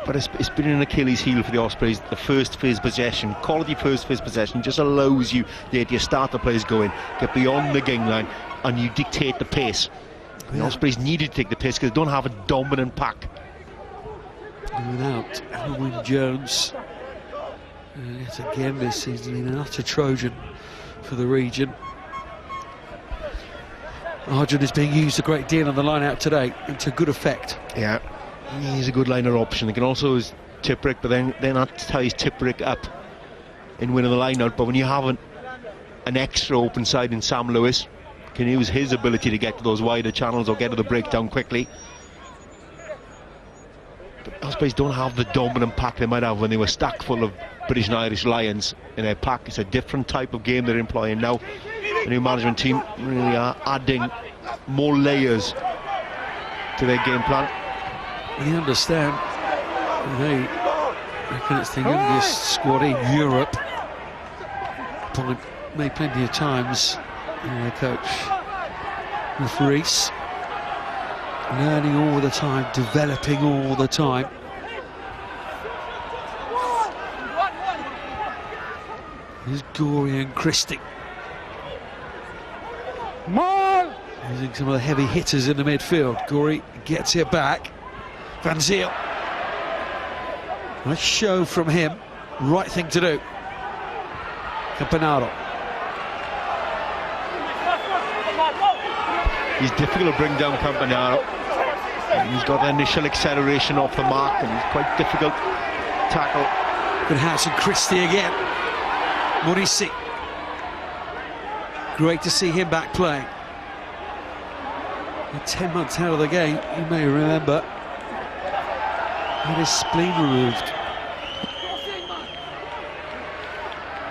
But it's been an Achilles heel for the Ospreys. The first phase possession, quality first phase possession, just allows you to start the players going, get beyond the gang line, and you dictate the pace. The Ospreys needed to take the pace because they don't have a dominant pack. Without Alwyn Jones, yet again this season, been an utter Trojan for the region. Arjun is being used a great deal on the line out today, and to good effect. Yeah, he's a good liner option. He can also use Tipperick, but then that ties Tipperick up in winning the line out. But when you have an extra open side in Sam Lewis, can use his ability to get to those wider channels or get to the breakdown quickly. But Ospreys don't have the dominant pack they might have when they were stacked full of British and Irish Lions in their pack. It's a different type of game they're employing now. The new management team really are adding more layers to their game plan. We understand they reckon it's the youngest squad in Europe. Point made plenty of times. Their coach with Reese, learning all the time, developing all the time. Here's Gorey and Christie. Using some of the heavy hitters in the midfield. Gorey gets it back. Van Zyl. Nice show from him. Right thing to do. Campanaro. He's difficult to bring down Campanaro. He's got the initial acceleration off the mark, and he's quite difficult to tackle. Good house and Christie again. Morisi. Great to see him back playing. 10 months out of the game, you may remember. Had his spleen removed.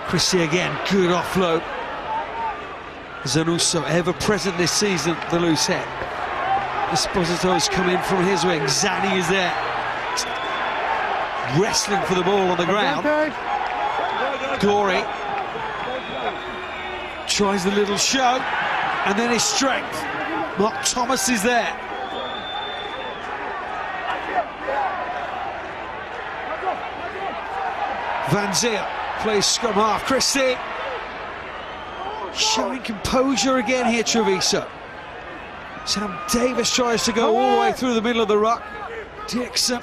Christie again, good offload. Zanusso, ever present this season, the loose head. Esposito's come in from his wing. Zani is there, wrestling for the ball on the ground. Gorey tries the little show, and then his strength. Mark Thomas is there. Van Zier plays scrum half. Christie showing composure again here, Treviso. Sam Davis tries to go all the way through the middle of the ruck. Dixon.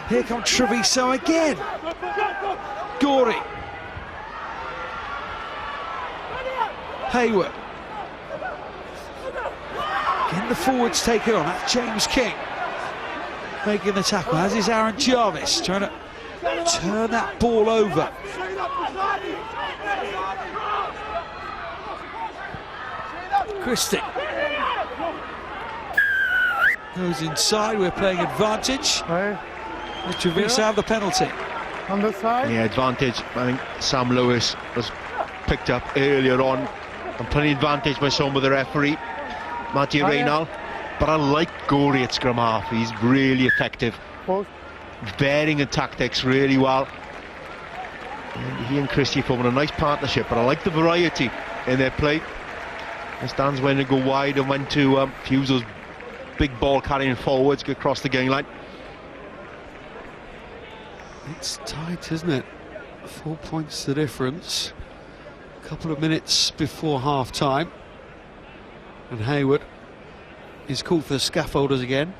Here comes Treviso again. Gorey. Hayward. Again, the forwards take it on. That's James King making the tackle, as is Aaron Jarvis, trying to turn that ball over. Christie goes inside. We're playing advantage. Treviso have the penalty. On the side? Yeah, advantage. I think Sam Lewis was picked up earlier on, and plenty advantage by some with the referee, Matty Reynal. But I like Gorey at scrum half. He's really effective. Varying in tactics really well. And he and Christie forming a nice partnership, but I like the variety in their play. Understands when to go wide and when to use those big ball carrying forwards, get across the gang line. It's tight, isn't it? 4 points the difference. A couple of minutes before half time. And Hayward is called for the scaffolders again.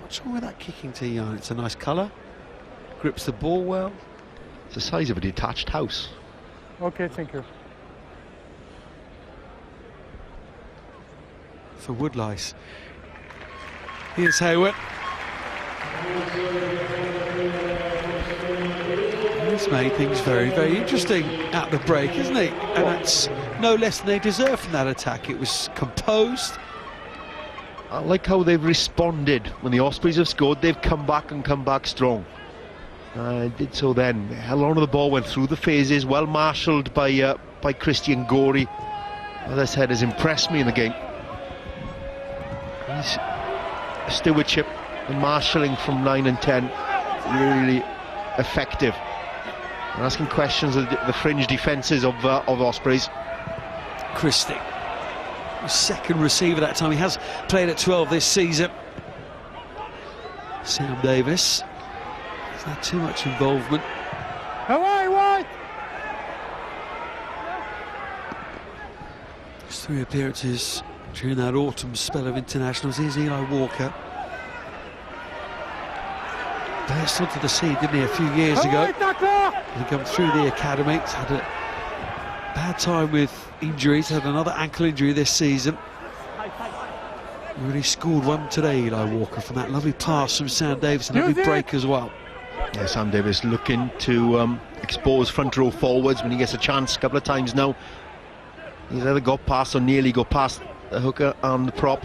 What's wrong with that kicking tee yarn? It's a nice colour. Grips the ball well. It's the size of a detached house. Okay, thank you. For woodlice. Here's Hayward. He's made things very, very interesting at the break, isn't he? And that's no less than they deserve from that attack. It was composed. I like how they've responded. When the Ospreys have scored, they've come back and come back strong. Did so then. Held on to the ball, went through the phases, well marshalled by Christian Gorey. As I said, has impressed me in the game. His stewardship and marshalling from 9 and 10, really effective. And asking questions of the fringe defences of Ospreys. Christie, second receiver that time. He has played at 12 this season. Sam Davis. He's had too much involvement. Wide. His 3 appearances during that autumn spell of internationals. Here's Eli Walker. Burst onto the scene, didn't he, a few years ago? He come through the academy. He's had a bad time with injuries. Had another ankle injury this season. He really scored one today, Eli Walker, from that lovely pass from Sam Davis, and a lovely break as well. Yeah, Sam Davis looking to expose front row forwards when he gets a chance. A couple of times now he's either got past or nearly got past the hooker and the prop.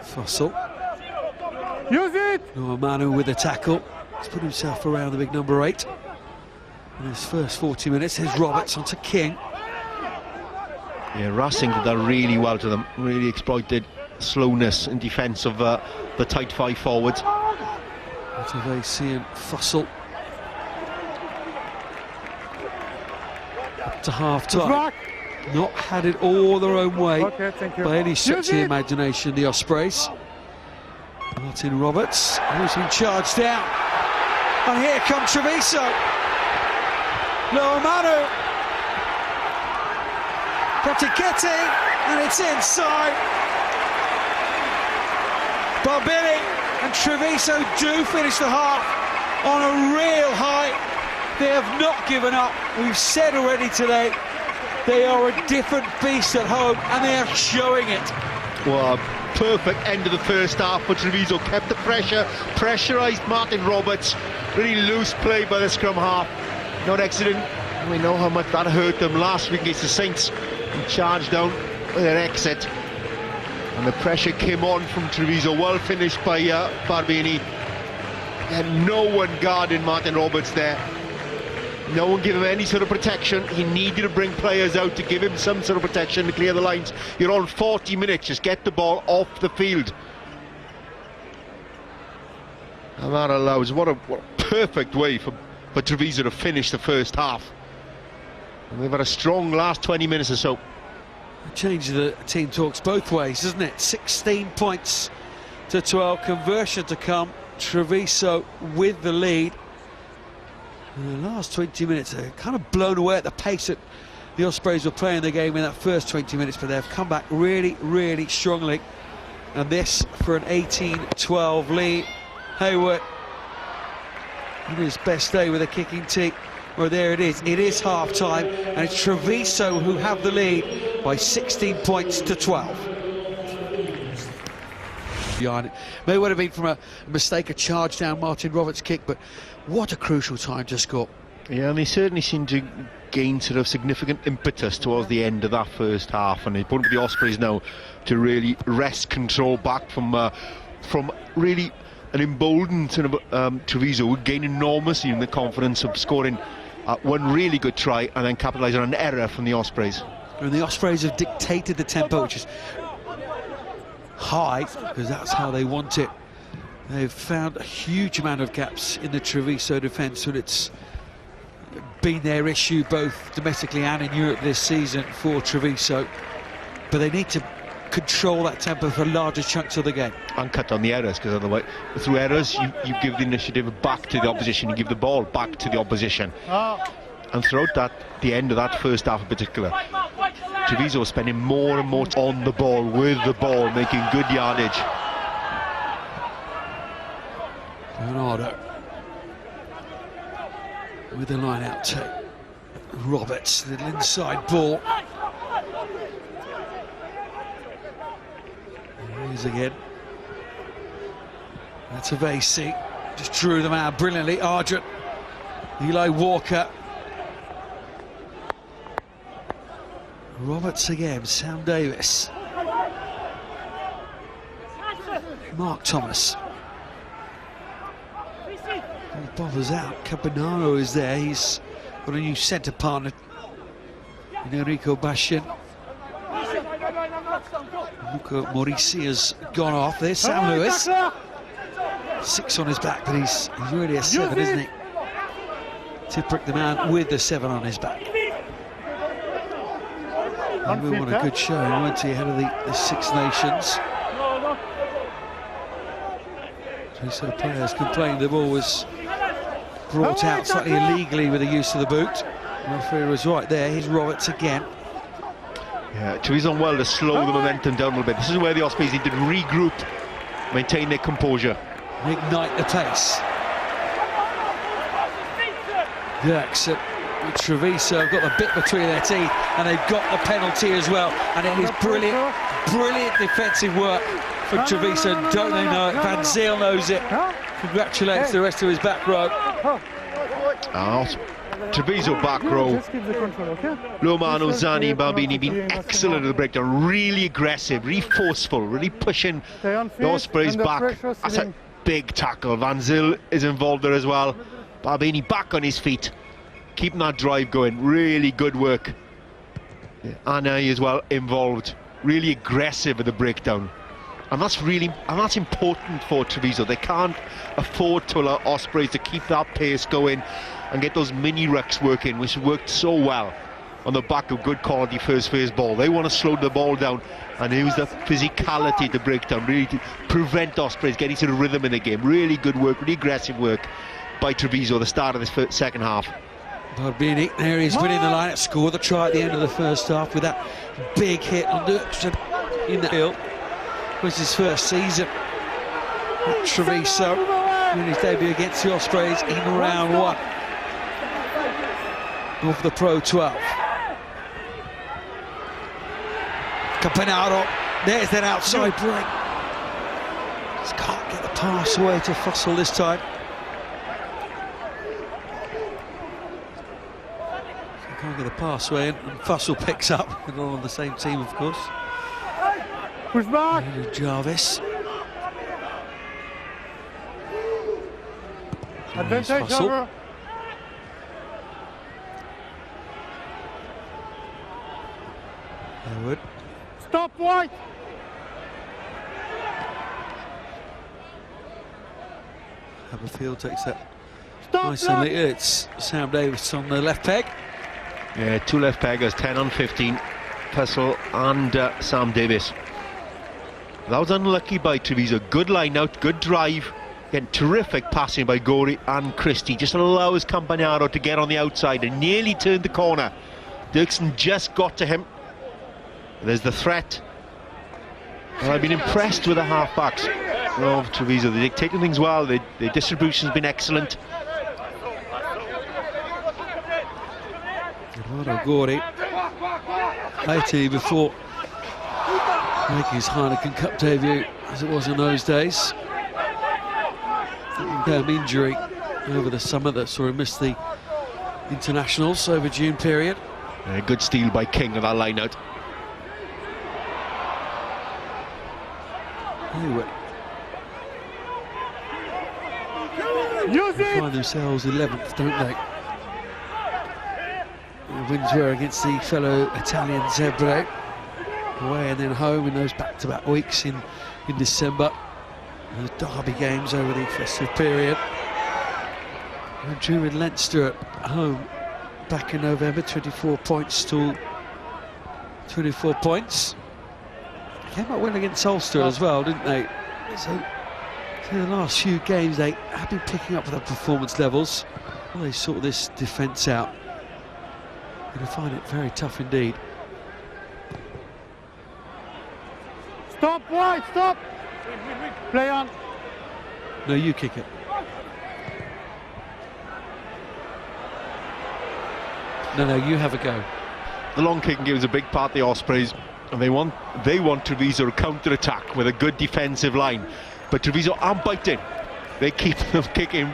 Fussell. Use it! Noah Manu with a tackle. He's put himself around the big number 8. In his first 40 minutes, here's Roberts onto King. Yeah, Racing did that really well to them. Really exploited slowness in defence of the tight 5 forwards. Motivasi and Fussell. Up to half-time. Not had it all their own way by any stretch of the imagination, the Ospreys. Martin Roberts, who's been charged down. And here comes Treviso. Noah Manu. Pratichetti, and it's inside. Barbini and Treviso do finish the half on a real high. They have not given up. We've said already today, they are a different beast at home, and they are showing it. Well, perfect end of the first half for Treviso. Kept the pressure, pressurised Martin Roberts. Really loose play by the scrum half. Not exiting. We know how much that hurt them last week against the Saints. And charged down with an exit. And the pressure came on from Treviso. Well finished by Barbini. And no one guarding Martin Roberts there. No one gave him any sort of protection. He needed to bring players out to give him some sort of protection to clear the lines. You're on 40 minutes, just get the ball off the field. And that allows, what a perfect way for Treviso to finish the first half. And they've had a strong last 20 minutes or so. The change of the team talks both ways, doesn't it? 16 points to 12, conversion to come. Treviso with the lead. In the last 20 minutes, they're kind of blown away at the pace that the Ospreys were playing the game in that first 20 minutes, but they've come back really, really strongly. And this for an 18-12 lead. Hayward in his best day with a kicking tee. Well, there it is. It is half-time, and it's Treviso who have the lead by 16 points to 12. Behind it. May well have been from a mistake, a charge down Martin Roberts' kick, but what a crucial time to score. Yeah, and they certainly seem to gain sort of significant impetus towards the end of that first half, and it's important for the Ospreys now to really wrest control back from really an emboldened sort of Treviso, who gain enormously in the confidence of scoring one really good try and then capitalising on an error from the Ospreys. And the Ospreys have dictated the tempo, which is high, because that's how they want it. They've found a huge amount of gaps in the Treviso defence, and it's been their issue both domestically and in Europe this season for Treviso. But they need to control that tempo for larger chunks of the game. And cut on the errors, because otherwise, through errors, you give the initiative back to the opposition, you give the ball back to the opposition. And throughout the end of that first half in particular, Treviso was spending more and more on the ball, with the ball, making good yardage. Bernardo with the line out to Roberts, little inside ball. There he is again. That's a Vasey, just drew them out brilliantly. Argent, Eli Walker. Roberts again, Sam Davis. Mark Thomas. Bothers out. Cabanaro is there. He's got a new centre partner in Enrico Bashin. Luca Morisi has gone off. There's Sam Lewis. 6 on his back, but he's really a 7, isn't he? Tipprick, the man with the 7 on his back. He will want a good showing, won't he, ahead of the Six Nations. So players complained the ball was brought out slightly illegally with the use of the boot. The referee was right there. Here's Roberts again. Yeah, Treviso on well to slow the momentum down a little bit. This is where the Ospreys need to regroup, maintain their composure. Ignite the pace. Dirks at Treviso have got the bit between their teeth, and they've got the penalty as well. And it is brilliant, brilliant defensive work for Treviso. Don't they know it? Van Zyl knows it. Congratulates the rest of his back row. Treviso back row. Lomano, Zani, Barbini been excellent at the breakdown. Really aggressive, really forceful, really pushing the Ospreys back. That's a big tackle. Van Zyl is involved there as well. Barbini back on his feet, keeping that drive going. Really good work. Anna as well involved. Really aggressive at the breakdown. And that's important for Treviso. They can't afford to allow Ospreys to keep that pace going and get those mini rucks working, which worked so well on the back of good quality first phase ball. They want to slow the ball down and use the physicality to break down, really to prevent Ospreys getting to the rhythm in the game. Really good work, really aggressive work by Treviso at the start of this second half. Barbini, there he's winning the line, scored the try at the end of the first half with that big hit on Dirksen in the field. It was his first season at Treviso in his debut against the Ospreys in round 1 of the Pro 12. Capanaro, there's that outside break. pass away to Fussell this time. So can't get a pass away, and Fussell picks up. They're all on the same team, of course. Push back. Jarvis. Advantage over. Howard. Stop, White. Haberfield takes that Stop, nice and neatly. It's Sam Davis on the left peg. Yeah, two left peggers, 10 on 15. Fussell and Sam Davis. That was unlucky by Treviso. Good line out, good drive. Again, terrific passing by Gorey and Christie. Just allows Campagnaro to get on the outside and nearly turned the corner. Dirksen just got to him. There's the threat. Well, I've been impressed with the half-backs of Treviso. They've taken things well. Their distribution's been excellent. Eduardo Gorey, lately before making his Heineken Cup debut, as it was in those days. Injury over the summer that saw him miss the internationals over June period. Good steal by King of that line out. Anyway, They find themselves 11th, don't they? The wins were against the fellow Italian Zebre, away and then home in those back-to-back weeks in December. The derby games over the festive period. And drew in Leinster at home back in November, 24 points to 24 points. Came up winning against Ulster as well, didn't they? So the last few games they have been picking up their performance levels. Well, they sort this defence out. Going to find it very tough indeed. Stop, White, stop. Play on. No, you kick it. No, you have a go. The long kicking game is a big part of the Ospreys, and they want Treviso to counter-attack with a good defensive line. But Treviso aren't biting. They keep them kicking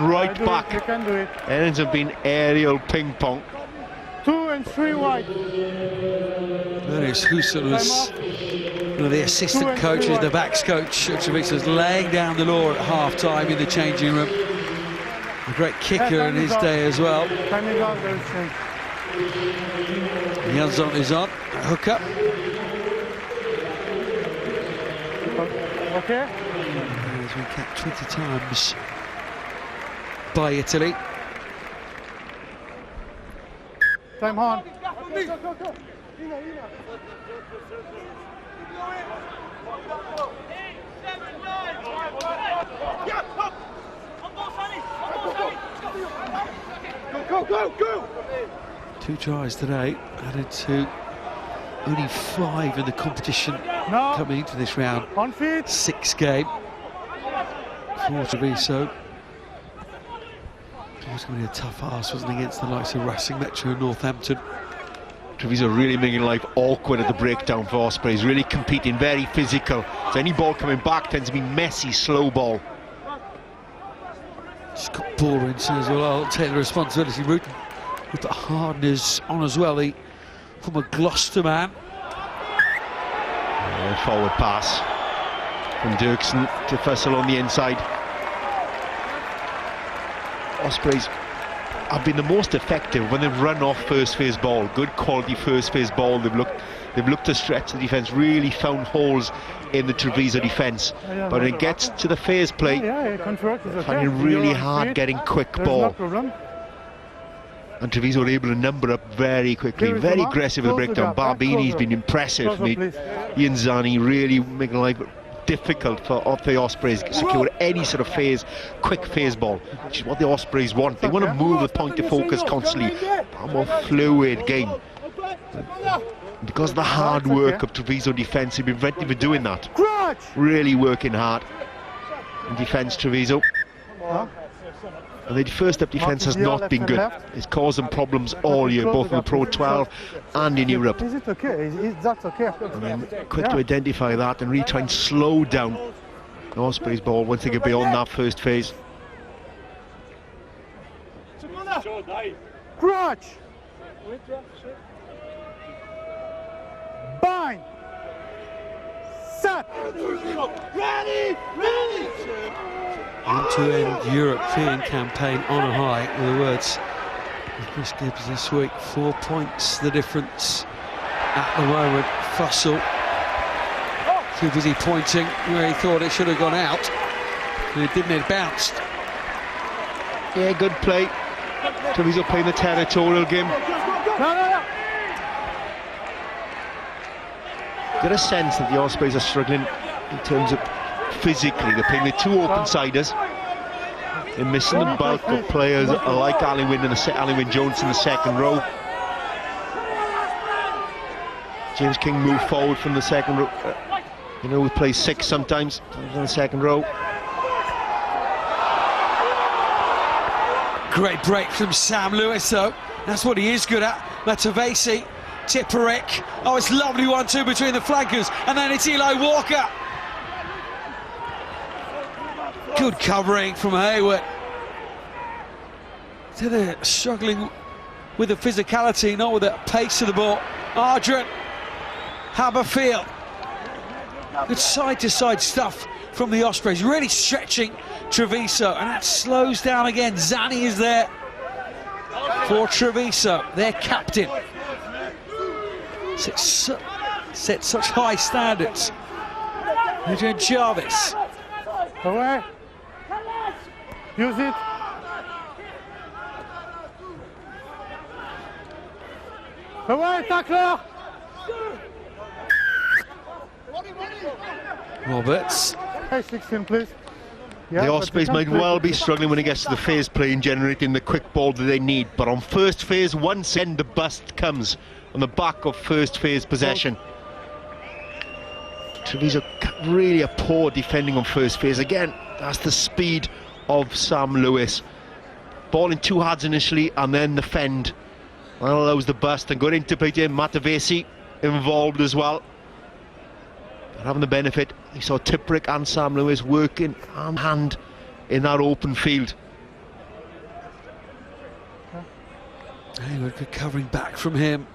right back. They can do it. It ends up being aerial ping pong. 2 and 3 wide. Marius Husson was one of the assistant coaches, the backs coach at Treviso, was laying down the law at half-time in the changing room. A great kicker in his day as well. Janson is on, a hookup. Okay. As we capped 20 times by Italy. Time on. Go! 2 tries today, added to only 5 in the competition coming into this round. On feet. 6 game for Treviso. It was going to be a tough ask, wasn't it, against the likes of Racing Metro and Northampton. Treviso really making life awkward at the breakdown for Ospreys, really competing, very physical. So any ball coming back tends to be messy, slow ball. Scott Baldwin says, well, I'll take the responsibility. Rutan with the hardness on as well, the former Gloucester man. Forward pass from Dirksen to Fussell on the inside. Ospreys have been the most effective when they've run off first phase ball. Good quality first phase ball. They've looked to stretch the defence, really found holes in the Treviso defence. But when it gets to the phase play, finding it really hard getting quick ball. And Treviso were able to number up very quickly, very aggressive with the breakdown. Barbini's been impressive for me. Ian Zani really making life difficult for the Ospreys to secure any sort of quick phase ball, which is what the Ospreys want. They want to move the point of focus constantly, a more fluid game. Because of the hard work of Treviso defence, they've been prevented from doing that. Really working hard in defence, Treviso. And the first up defence has not been good. It's caused them problems all year, both in the Pro 12 and in Europe. Is it okay? Is that okay? And then quick to identify that and really try and slow down Ospreys ball once they get beyond that first phase. Crutch! Bind! Set! End-to-end European campaign on a high, with the words of Chris Gibbs this week. 4 points the difference at the moment. Fussell too busy pointing where he thought it should have gone out, and it didn't, it bounced. Yeah, good play. Treviso playing the territorial game. Get a sense that the Ospreys are struggling in terms of physically. They're playing the two open-siders. They're missing the bulk of players like Alun Jones in the second row. James King moved forward from the second row. You know, we play 6 sometimes in the second row. Great break from Sam Lewis, though. That's what he is good at. Matavesi, Tipperek. Oh, it's lovely 1-2 between the flankers, and then it's Eli Walker. Good covering from Hayward. So they're struggling with the physicality, not with the pace of the ball. Ardron, Haberfield. Good side-to-side stuff from the Ospreys, really stretching Treviso, and that slows down again. Zani is there for Treviso, their captain. Set such high standards. Adrian Jarvis. Away. Use it. Away, tackler. Roberts. Hey, 16, please. The Ospreys might well be struggling when it gets to the phase play and generating the quick ball that they need, but on first phase, once again the bust comes on the back of first phase possession. Treviso really a poor defending on first phase. Again, that's the speed of Sam Lewis. Ball in two hands initially and then the fend. That allows the bust, and good interplay. Matavesi involved as well. But having the benefit, you saw Tipperek and Sam Lewis working hand in hand in that open field. Hayward, good covering back from him.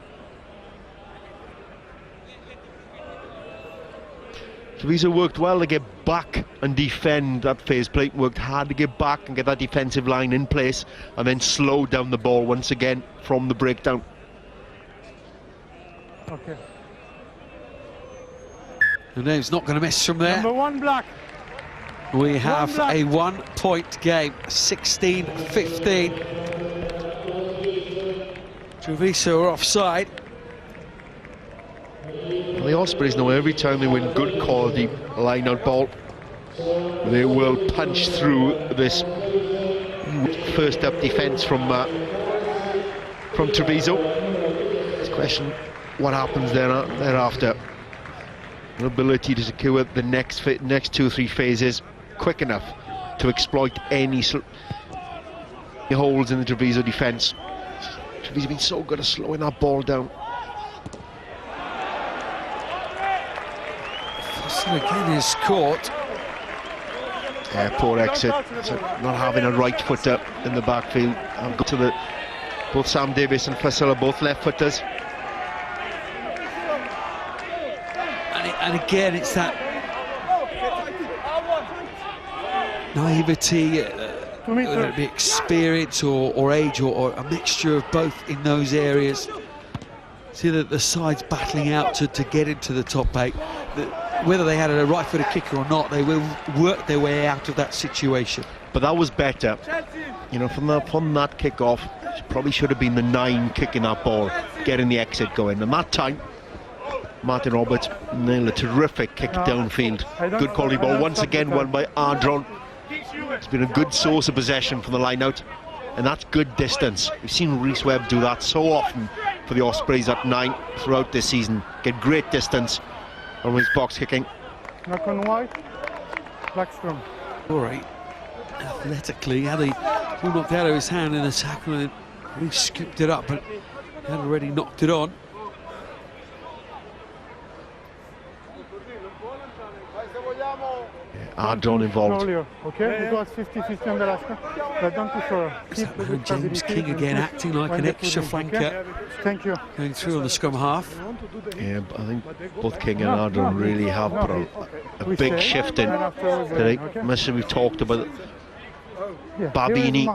Treviso worked well to get back and defend that phase play, worked hard to get back and get that defensive line in place, and then slowed down the ball once again from the breakdown. Okay. The name's not going to miss from there. Number 1 black. We have a 1 point game, 16-15. Treviso are offside. The Ospreys know every time they win good quality line-out ball, they will punch through this first-up defence from Treviso. It's a question what happens thereafter. An ability to secure the next 2 or 3 phases quick enough to exploit any holes in the Treviso defence. Treviso have been so good at slowing that ball down. Again is caught. Yeah, poor exit. So not having a right footer in the backfield. I've got to both Sam Davis and Fussell are both left footers. And again, it's that naivety, whether it be experience or age or a mixture of both in those areas. See that the sides battling out to get into the top 8. Whether they had a right-footed kicker or not, they will work their way out of that situation. But that was better, you know, from that kick-off. Probably should have been the 9 kicking that ball, getting the exit going. And that time, Martin Roberts nailed a terrific kick downfield. Good quality ball, once again won by Ardron. It's been a good source of possession from the line-out, and that's good distance. We've seen Rhys Webb do that so often for the Ospreys at 9 throughout this season. Get great distance on his box kicking. Knock on white. Blackstone. All right. Athletically, had he knocked out of his hand in the tackle and he scooped it up, but he had already knocked it on. Yeah, Ardron involved. Okay, it was 50-50 on the last one, but don't push her. Keep the good James stability King again acting like an extra flanker. Thank you. Going through on the scrum half. Yeah, I think both King and Ardron really have put a big shift in today. We've talked about Babini,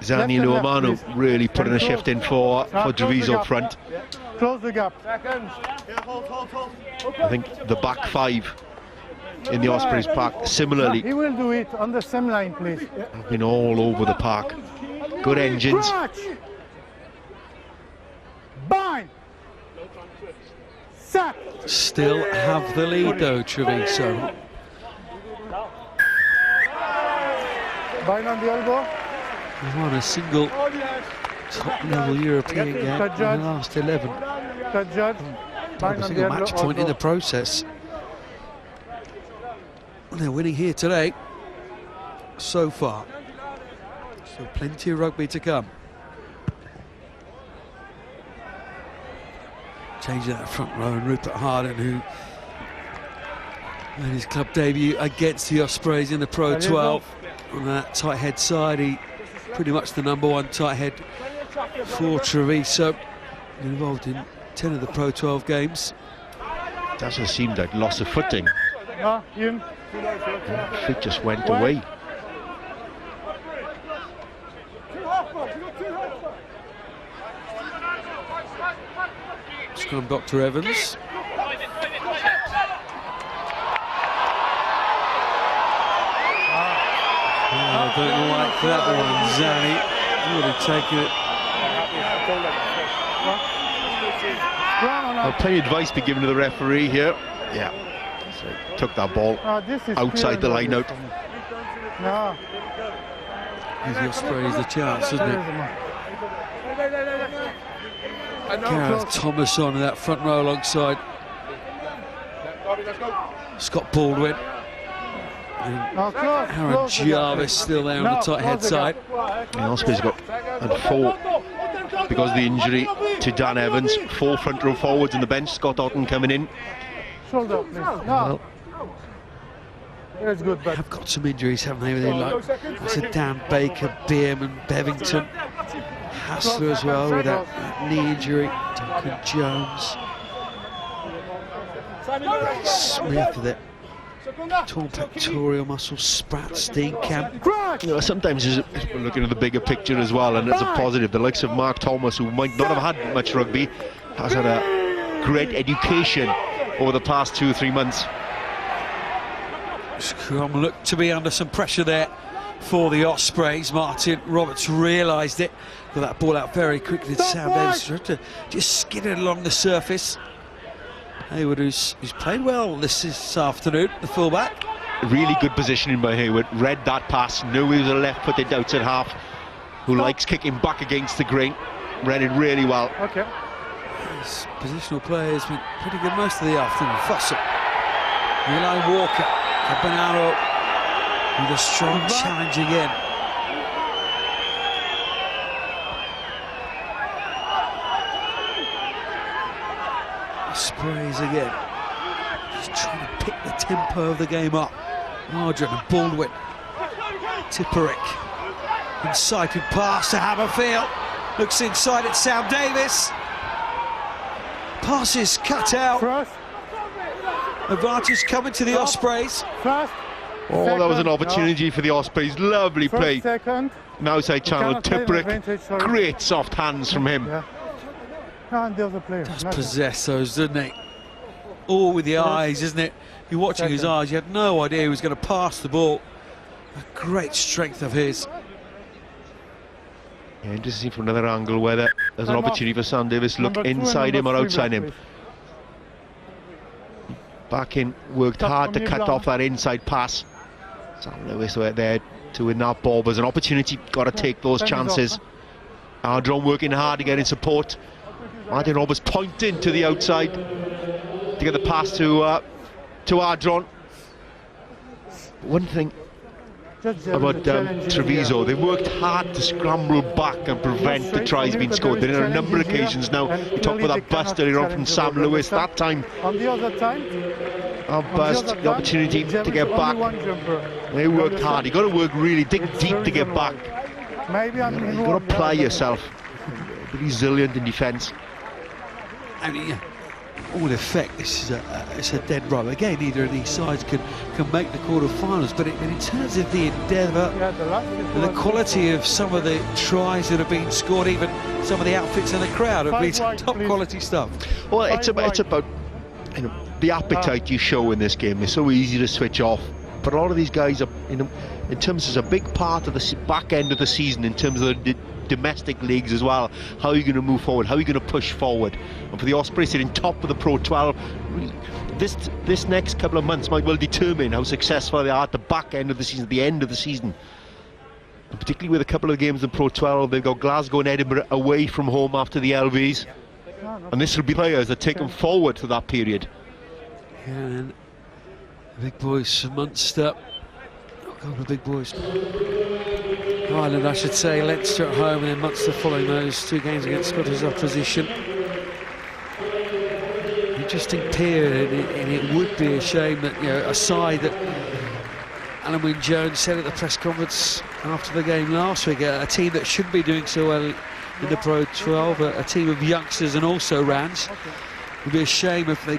Zani Luamano really putting a shift in for Treviso up front. Close the gap. I think the back five in the Ospreys pack similarly. He will do it on the same line, please. Have been all over the park. Good engines. Bind. Sack. Still have the lead though, Treviso. Bind on the elbow. They've won a single top-level European game in the last 11. Judge. A single match point in the process. They're winning here today, so far. So plenty of rugby to come. Changing that front row, and Rupert Harden, who made his club debut against the Ospreys in the Pro 12. On that tight head side, he pretty much the #1 tight head for Treviso. Involved in 10 of the Pro 12 games. Doesn't seem like loss of footing. Feet just went away. Scrum Dr. Evans. I don't like that one, Zani. Really taking it. Plenty of advice be given to the referee here. Yeah, so took that ball outside the line out. No. Gives the Ospreys a chance, doesn't it? Gareth Thomas on that front row alongside Scott Baldwin. And Aaron Jarvis still there on the tight head side. The Ospreys got four because of the injury to Dan Evans. 4 front row forwards on the bench. Scott Otten coming in. Shoulder, please. No. It's good, but Have got some injuries, haven't they? Like Dan Baker, Bierman, Bevington, Hassler as well with that knee injury. Duncan Jones, Smith with it. Torn pectoral muscle, Spratt, Steenkamp. You know, sometimes we're looking at the bigger picture as well, and it's a positive. The likes of Mark Thomas, who might not have had much rugby, has had a great education over the past 2 or 3 months. Scrum looked to be under some pressure there for the Ospreys. Martin Roberts realised it, got that ball out very quickly to Sam Davis, to just skid it along the surface. Hayward, who's played well this afternoon, the fullback. Really good positioning by Hayward. Read that pass, knew he was a left-footed outside half who likes kicking back against the grain. Read it really well. Okay. His positional play has been pretty good most of the afternoon. Fussell, Eli Walker, Cabanaro with a strong challenge again. Ospreys again, just trying to pick the tempo of the game up. Ardron and Baldwin, Tipperick, incited pass to Hammerfield, looks inside at Sam Davis, passes cut out. Advantage coming to the Ospreys. Oh, that was an opportunity for the Ospreys. Lovely play. Now side channel, Tipperick. Great soft hands from him. Does possess those, doesn't he? All with the eyes, isn't it? You're watching his eyes, you had no idea he was going to pass the ball. A great strength of his. Yeah, interesting from another angle where there's an opportunity for Sam Davis to look inside him or outside him. Back in, worked hard to cut off that inside pass. Sam Lewis there to win that ball. There's an opportunity, got to take those chances. Ardron working hard to get in support. Martin Roberts pointing to the outside to get the pass to Ardron. One thing about Treviso, they worked hard to scramble back and prevent the tries being scored. There are a number of occasions now. We talked about that bust earlier on from Sam Lewis. That time burst, the opportunity to get back. They worked hard. You've got to work really, dig deep to get back. You've got to apply yourself. Be resilient in defence. I mean, all in effect, this is it's a dead rubber. Again, neither of these sides can make the quarter-finals, but in terms of the endeavour and the quality of some of the tries that have been scored, even some of the outfits in the crowd have been top-quality stuff. Well, it's about the appetite you show in this game. It's so easy to switch off, but a lot of these guys are, in terms of a big part of the back end of the season, in terms of the domestic leagues as well. How are you going to move forward? How are you going to push forward? And for the Ospreys sitting top of the Pro 12, this next couple of months might well determine how successful they are at the back end of the season, at the end of the season. And particularly with a couple of games in Pro 12, they've got Glasgow and Edinburgh away from home after the LVs, and this will be players that take them forward to that period. Yeah, and the big boys from Munster, a couple of big boys. Ireland, I should say, Leinster at home, and then Munster following those two games against Scottish opposition. Interesting period, and it would be a shame that, a side that Alan Wynne-Jones said at the press conference after the game last week, a team that should be doing so well in the Pro 12, a team of youngsters and also Rans. It would be a shame if they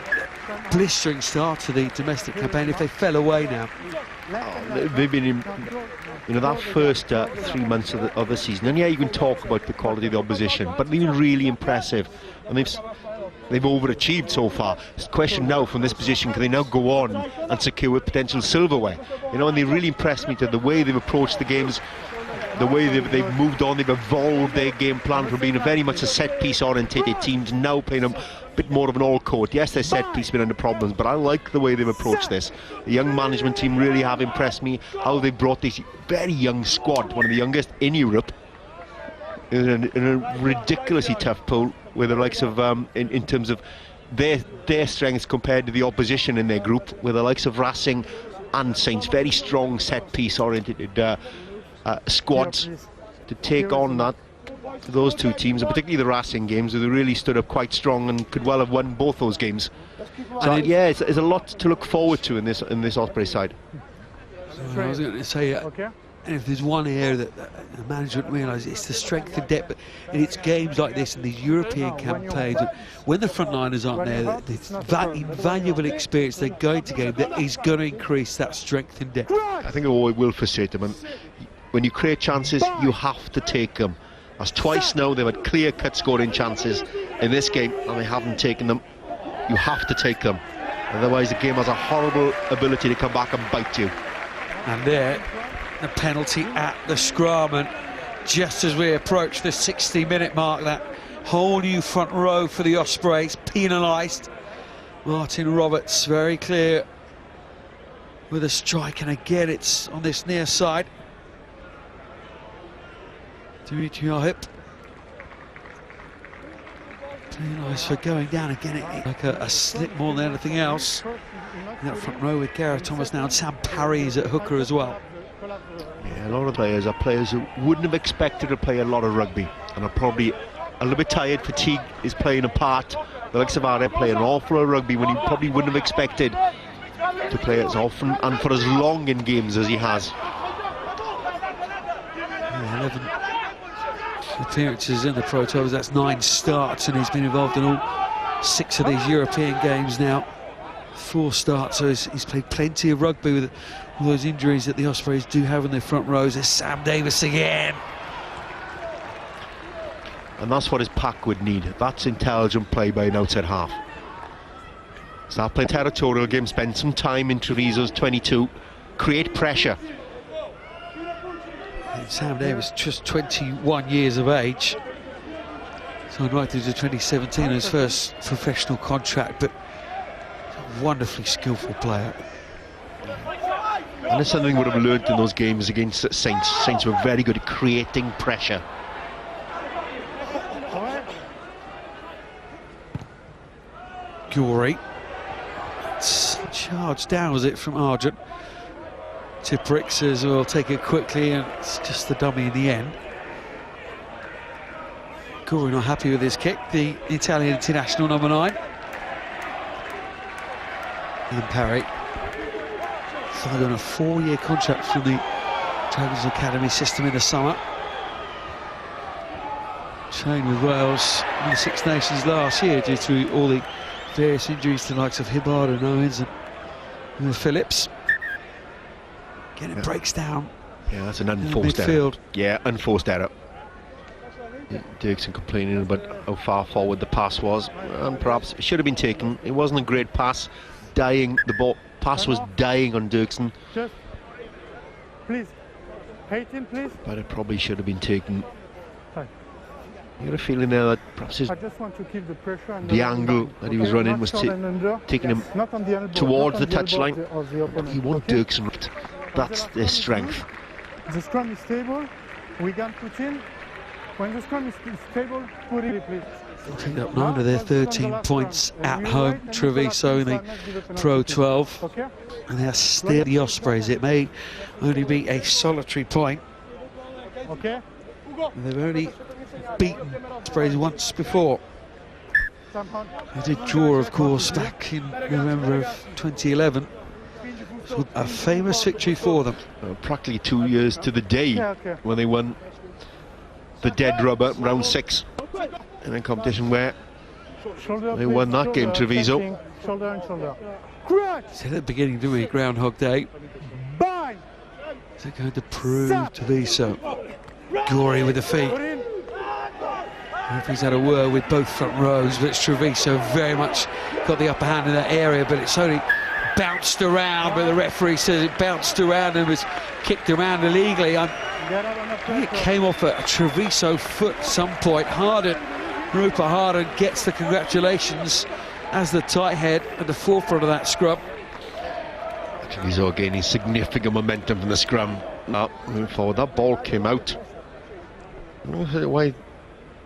blistering start to the domestic campaign if they fell away now. They've been in, that first 3 months of the season, and yeah, you can talk about the quality of the opposition, but they've been really impressive, and they've overachieved so far. It's a question now from this position, can they now go on and secure potential silverware? And they really impressed me to the way they've approached the games, the way they've moved on, they've evolved their game plan from being very much a set-piece orientated team to now playing a bit more of an all-court. Yes, their set-piece has been under problems, but I like the way they've approached this. The young management team really have impressed me, how they brought this very young squad, one of the youngest in Europe, in a ridiculously tough pool, with the likes of, in terms of their strengths compared to the opposition in their group, with the likes of Racing and Saints, very strong set-piece oriented squads to take on those two teams, and particularly the Racing games, where they really stood up quite strong and could well have won both those games. So yeah, it's a lot to look forward to in this Osprey side. I was going to say, and if there's one area that the management realise, it's the strength and depth in its games like this, in these European campaigns, when the frontliners aren't there, the invaluable experience they're going to gain that is going to increase that strength and depth. I think it will frustrate them, and when you create chances, you have to take them. That's twice now they've had clear-cut scoring chances in this game, and they haven't taken them. You have to take them, otherwise the game has a horrible ability to come back and bite you. And there, the penalty at the scrum, and just as we approach the 60-minute mark, that whole new front row for the Ospreys penalised. Martin Roberts very clear with a strike, and again it's on this near side. Dimitri Ahip penalised for going down again, like a slip more than anything else. In that front row with Gareth Thomas now, and Sam Parry's at hooker as well. Yeah, a lot of players are players who wouldn't have expected to play a lot of rugby, and are probably a little bit tired. Fatigue is playing a part. The likes of Ahip playing an awful lot of rugby when he probably wouldn't have expected to play as often and for as long in games as he has. Yeah, 11 appearances in the Pro 12, that's 9 starts, and he's been involved in all 6 of these European games now. 4 starts, so he's played plenty of rugby with all those injuries that the Ospreys do have in their front rows. There's Sam Davis again. And that's what his pack would need. That's intelligent play by an outside half. Start playing territorial game, spend some time in Treviso's 22, create pressure. And Sam Davis, just 21 years of age, signed right through to 2017 his first professional contract, but a wonderfully skillful player. And it's something we would have learned in those games against Saints. Saints were very good at creating pressure. Gorey, charged down, was it, from Argent? Tipperick says, we'll take it quickly, and it's just the dummy in the end. Gorey not happy with his kick, the Italian international number 9. And Parry signed on a 4-year contract from the Treviso Academy system in the summer. Trained with Wales in the Six Nations last year due to all the various injuries to the likes of Hibbard and Owens and Phillips. Again, it breaks down. Yeah, that's an unforced error. Yeah, unforced error. Dirksen complaining about how far forward the pass was, and perhaps it should have been taken. It wasn't a great pass. Dying, the ball pass was dying on Dirksen. Just, please, 18, please. But it probably should have been taken. Fine. You got a feeling there that perhaps I just want to keep the pressure and the angle that he was running was taking him towards the touchline. He won't Dirksen. That's their strength. The scrum is stable. We can put in. When the scrum is stable, put it, please. Picked up 9 of their 13 points at home, Treviso in the Pro 12. And they're still the Ospreys. It may only be a solitary point. Okay. They've only beaten Ospreys once before. They did draw, of course, back in November of 2011. So a famous victory for them. Practically 2 years to the day when they won the dead rubber round 6 in a competition where they won that game, Treviso. Shoulder and shoulder. Said at the beginning, didn't we, Groundhog Day? Is it going to prove Treviso? Gory with the feet. He's had a word with both front rows, but it's Treviso very much got the upper hand in that area, but it's only bounced around, but the referee says it bounced around and was kicked around illegally. I think it came off a Treviso foot at some point. Rupert Harden gets the congratulations as the tight head at the forefront of that scrum. Treviso gaining significant momentum from the scrum. Moving forward, that ball came out. I don't know why.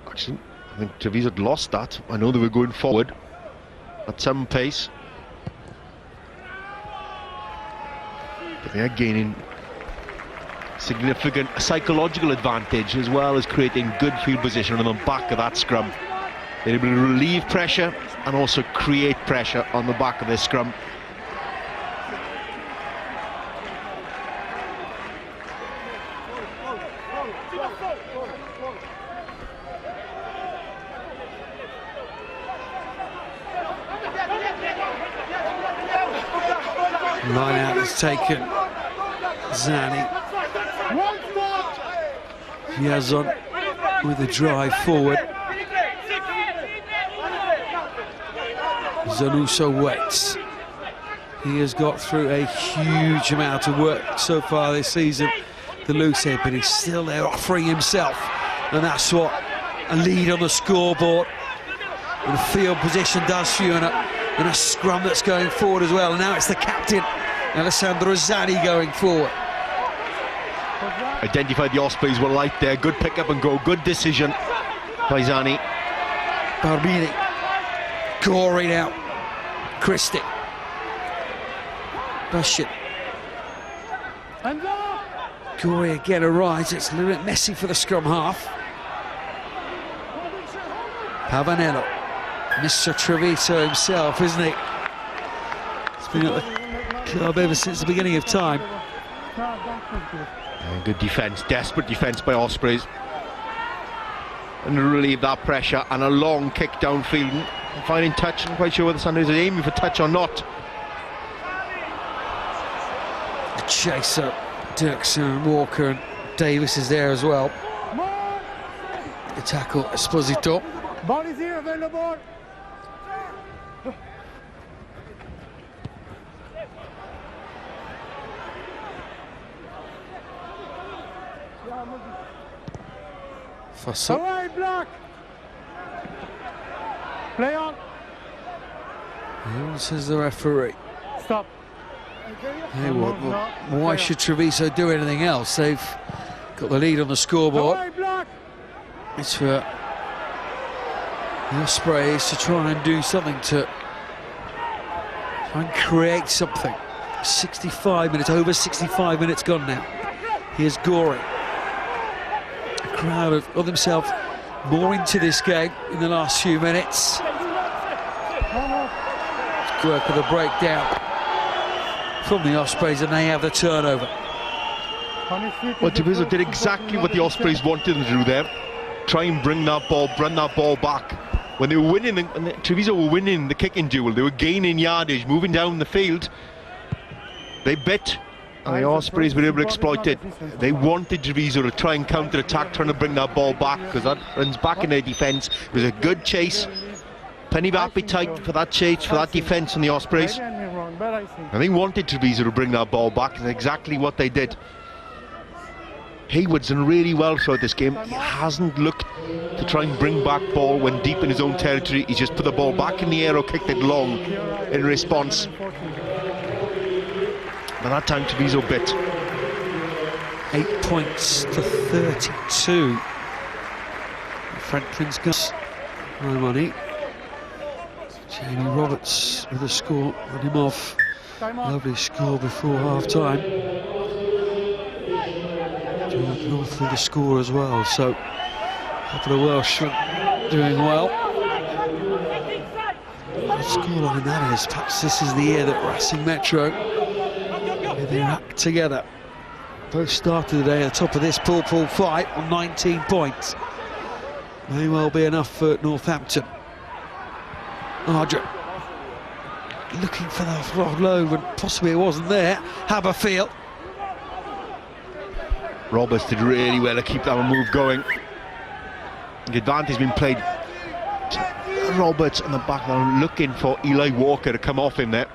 Actually, I think Treviso had lost that. I know they were going forward at some pace, but they are gaining significant psychological advantage as well as creating good field position on the back of that scrum. They're able to relieve pressure and also create pressure on the back of their scrum. Line out is taken. Zani. Yazon with a drive forward. Zanuso waits. He has got through a huge amount of work so far this season, the loose head, but he's still there offering himself, and that's what a lead on the scoreboard and the field position does for you, and a scrum that's going forward as well. And now it's the captain, Alessandro Zani, going forward. Identified the Ospreys were light there. Good pick up and go. Good decision by Zani. Barbini. Gory now. Christie. Bashir. Gory again arrives. It's a little bit messy for the scrum half. Pavanello. Mr. Treviso himself, isn't he? He's been at the club ever since the beginning of time. Good defence, desperate defence by Ospreys. And to relieve that pressure, and a long kick downfield. Finding touch, I'm not quite sure whether Sanders is aiming for touch or not. The chaser, Dirksen, Walker and Davis is there as well. The tackle, Esposito. Ball is here, available. Fussell. Away, block. Play on. Here says the referee. Stop. Hey, why should Treviso do anything else? They've got the lead on the scoreboard. Away, block. It's for the Ospreys to try and do something, to try and create something. 65 minutes, over 65 minutes gone now. Here's Gory. The crowd have got themselves more into this game in the last few minutes. Work of the breakdown. from the Ospreys, and they have the turnover. Well, Treviso did exactly what the Ospreys wanted them to do there. Try and bring that ball back. When they were winning, and Treviso were winning the kicking duel, they were gaining yardage, moving down the field. They bit, and the Ospreys were able to exploit it. They wanted Treviso to try and counter-attack, trying to bring that ball back, because that runs back in their defence. It was a good chase. Plenty of appetite for that chase, for that defence on the Ospreys. And they wanted Treviso to bring that ball back, and exactly what they did. Hayward's done really well throughout this game. He hasn't looked to try and bring back ball when deep in his own territory. He's just put the ball back in the air or kicked it long in response. But that time Treviso bit. 8 points to 32. Franklin's got no money. Jamie Roberts with a score, run him off. Lovely score before half-time. North with the score as well, so a couple of Welshmen doing well. The scoreline that is, perhaps this is the year that Racing Metro get their act together. Both started today at the top of this pool fight on 19 points. May well be enough for Northampton. Ardra looking for the offload, and possibly it wasn't there. Haberfield. Roberts did really well to keep that move going. The advantage has been played. Roberts on the back line looking for Eli Walker to come off him there.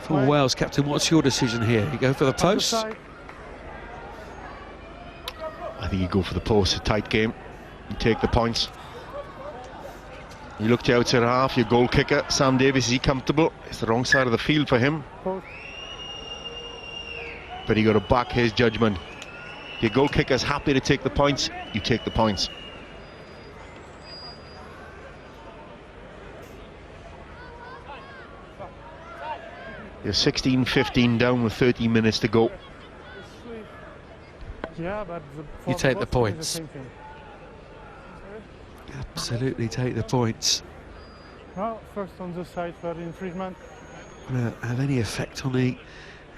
For Wales captain, what's your decision here? You go for the post? I think you go for the post. A tight game. You take the points. You look to the outside half. Your goal kicker, Sam Davis, is he comfortable? It's the wrong side of the field for him. But you got to back his judgment. Your goal kicker's happy to take the points, you take the points. You're 16-15 down with 30 minutes to go. You take the points. Absolutely take the points. Well, first on the side for the infringement. Will it have any effect on the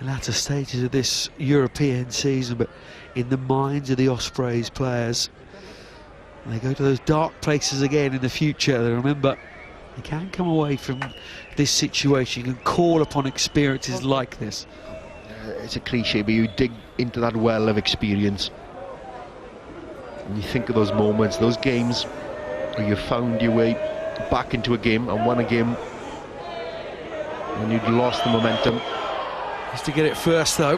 latter stages of this European season? But in the minds of the Ospreys players, they go to those dark places again in the future. They remember they can come away from this situation and call upon experiences like this. It's a cliche, but you dig into that well of experience and you think of those moments, those games where you found your way back into a game and won a game when you'd lost the momentum. Just to get it first though.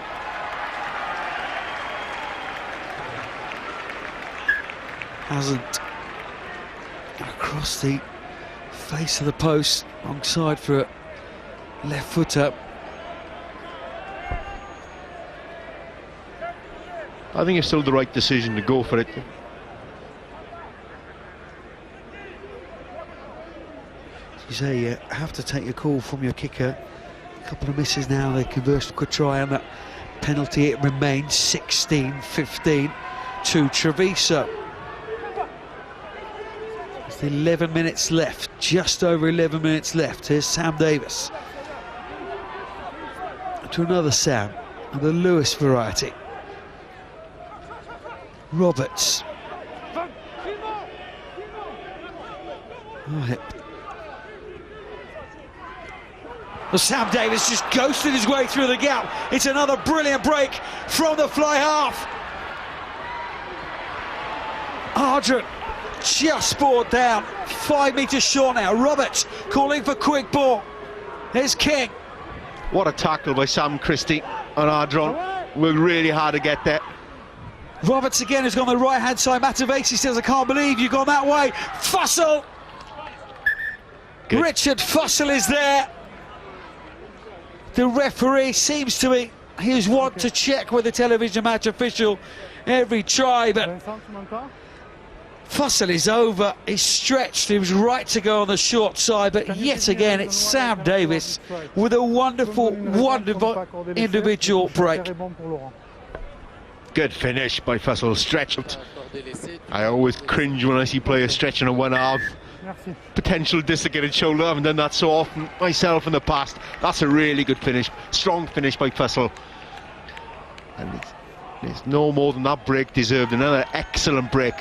Hasn't across the face of the post, wrong side for a left footer. I think it's still the right decision to go for it. You say you have to take your call from your kicker. A couple of misses now, they converse could try on that penalty. It remains 16-15 to Treviso. There's 11 minutes left, just over 11 minutes left. Here's Sam Davis. To another Sam, of the Lewis variety. Roberts. Oh, well, Sam Davis just ghosted his way through the gap. It's another brilliant break from the fly half. Ardra just brought down, 5 metres short now. Roberts calling for quick ball. Here's King. What a tackle by Sam Christie on Ardron. Worked really hard to get there. Roberts again has gone the right hand side. Matavesi says, I can't believe you've gone that way. Fussell. Good. Richard Fussell is there. The referee seems to be, he's want to check with the television match official every try, but Fussell is over, he's stretched, he was right to go on the short side, but yet again it's Sam Davis with a wonderful, wonderful individual break. Good finish by Fussell, stretched. I always cringe when I see players stretching on one arm. potential dislocated shoulder. I haven't done that so often myself in the past. That's a really good finish, strong finish by Fussell. And there's no more than that break deserved. Another excellent break.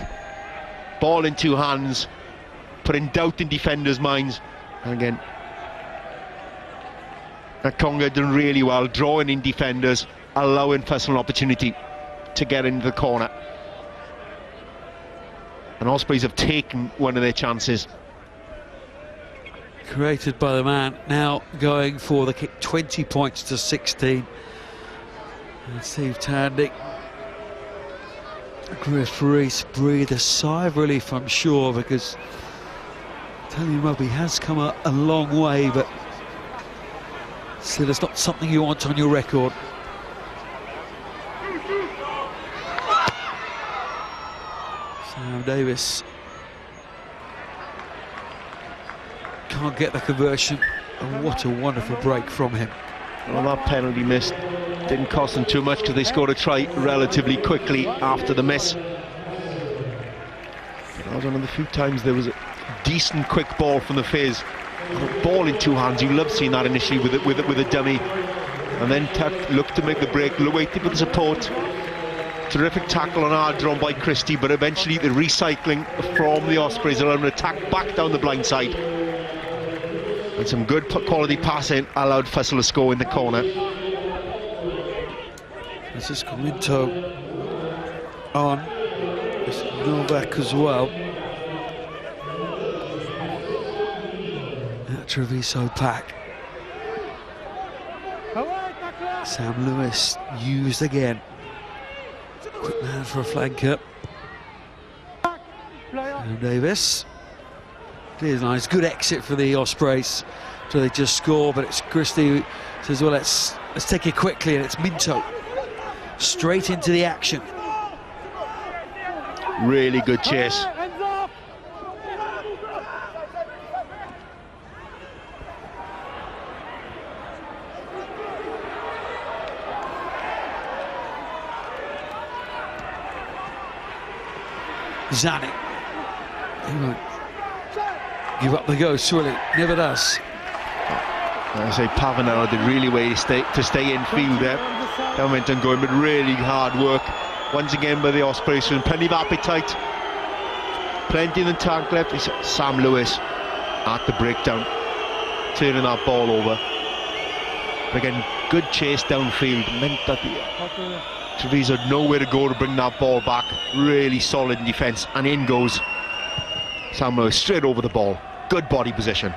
Ball in two hands, putting doubt in defenders' minds. And again, Conga done really well, drawing in defenders, allowing Fussell an opportunity to get into the corner. And Ospreys have taken one of their chances. Created by the man, now going for the kick, 20 points to 16. And Steve Tandy, referee, breathed a sigh of relief, I'm sure, because Tony Rugby has come a long way, but still it's not something you want on your record. Sam Davis can't get the conversion, and what a wonderful break from him. Well, that penalty miss didn't cost them too much because they scored a try relatively quickly after the miss. That was one of the few times there was a decent quick ball from the Fizz. Ball in two hands, you love seeing that initially with a dummy, and then looked to make the break, waited for the support. Terrific tackle on hard drawn by Christie, but eventually the recycling from the Ospreys allowed an attack back down the blind side. And some good quality passing allowed Fussell to score in the corner. This is Cominto on. This is Novak as well. That Treviso pack. Sam Lewis used again. Quick man for a flanker. Sam Davis. It is nice, good exit for the Ospreys. So they just score, but it's Christie who says, well, let's take it quickly, and it's Minto straight into the action. Really good chase. Zanik. He won't give up the ghost, will he? Never does. I say Pavanello did really well to stay in field there. Momentum going, but really hard work once again by the Ospreys. Plenty of appetite, plenty in the tank left. It's Sam Lewis at the breakdown, turning that ball over. But again, good chase downfield meant that Treviso had nowhere to go to bring that ball back. Really solid in defence, and in goes Sam Lewis straight over the ball. Good body position.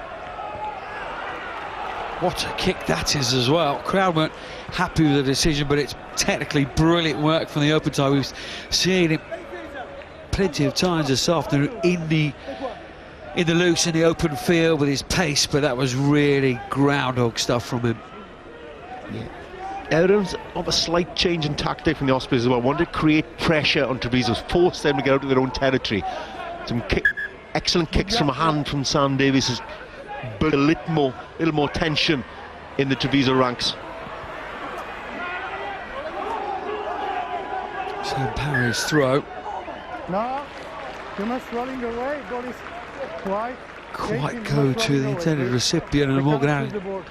What a kick that is as well. Crowd weren't happy with the decision, but it's technically brilliant work from the open side. We've seen it plenty of times this afternoon in the loose, in the open field with his pace, but that was really groundhog stuff from him. Yeah. Evidence of a slight change in tactic from the Ospreys as well. Wanted to create pressure on Treviso, force them to get out of their own territory. Some excellent kicks from a hand from Sam Davis has built a little more tension in the Treviso ranks. Sam Parry's throw. No, too much rolling away. Ball is quite go to the intended recipient, and Morgan Allen,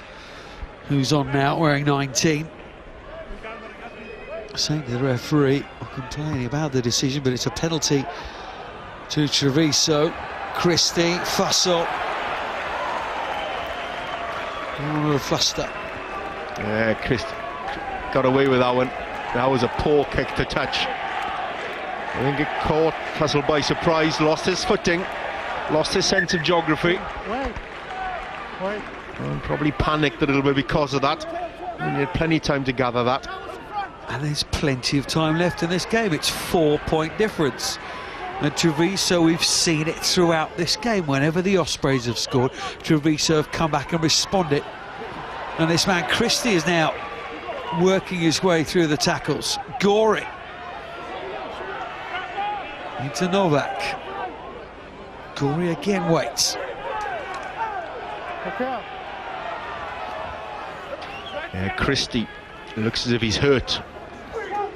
who's on now, wearing 19. Saying to the referee, complaining about the decision, but it's a penalty to Treviso. Christie, Fussell. Oh, a fluster. Yeah, Christie got away with that one. That was a poor kick to touch. I think it caught Fussell by surprise, lost his footing, lost his sense of geography. And probably panicked a little bit because of that. And he had plenty of time to gather that. And there's plenty of time left in this game. It's 4-point difference. And Treviso, we've seen it throughout this game. Whenever the Ospreys have scored, Treviso have come back and responded. And this man Christie is now working his way through the tackles. Goring into Novak. Goring again waits. Yeah, Christie looks as if he's hurt.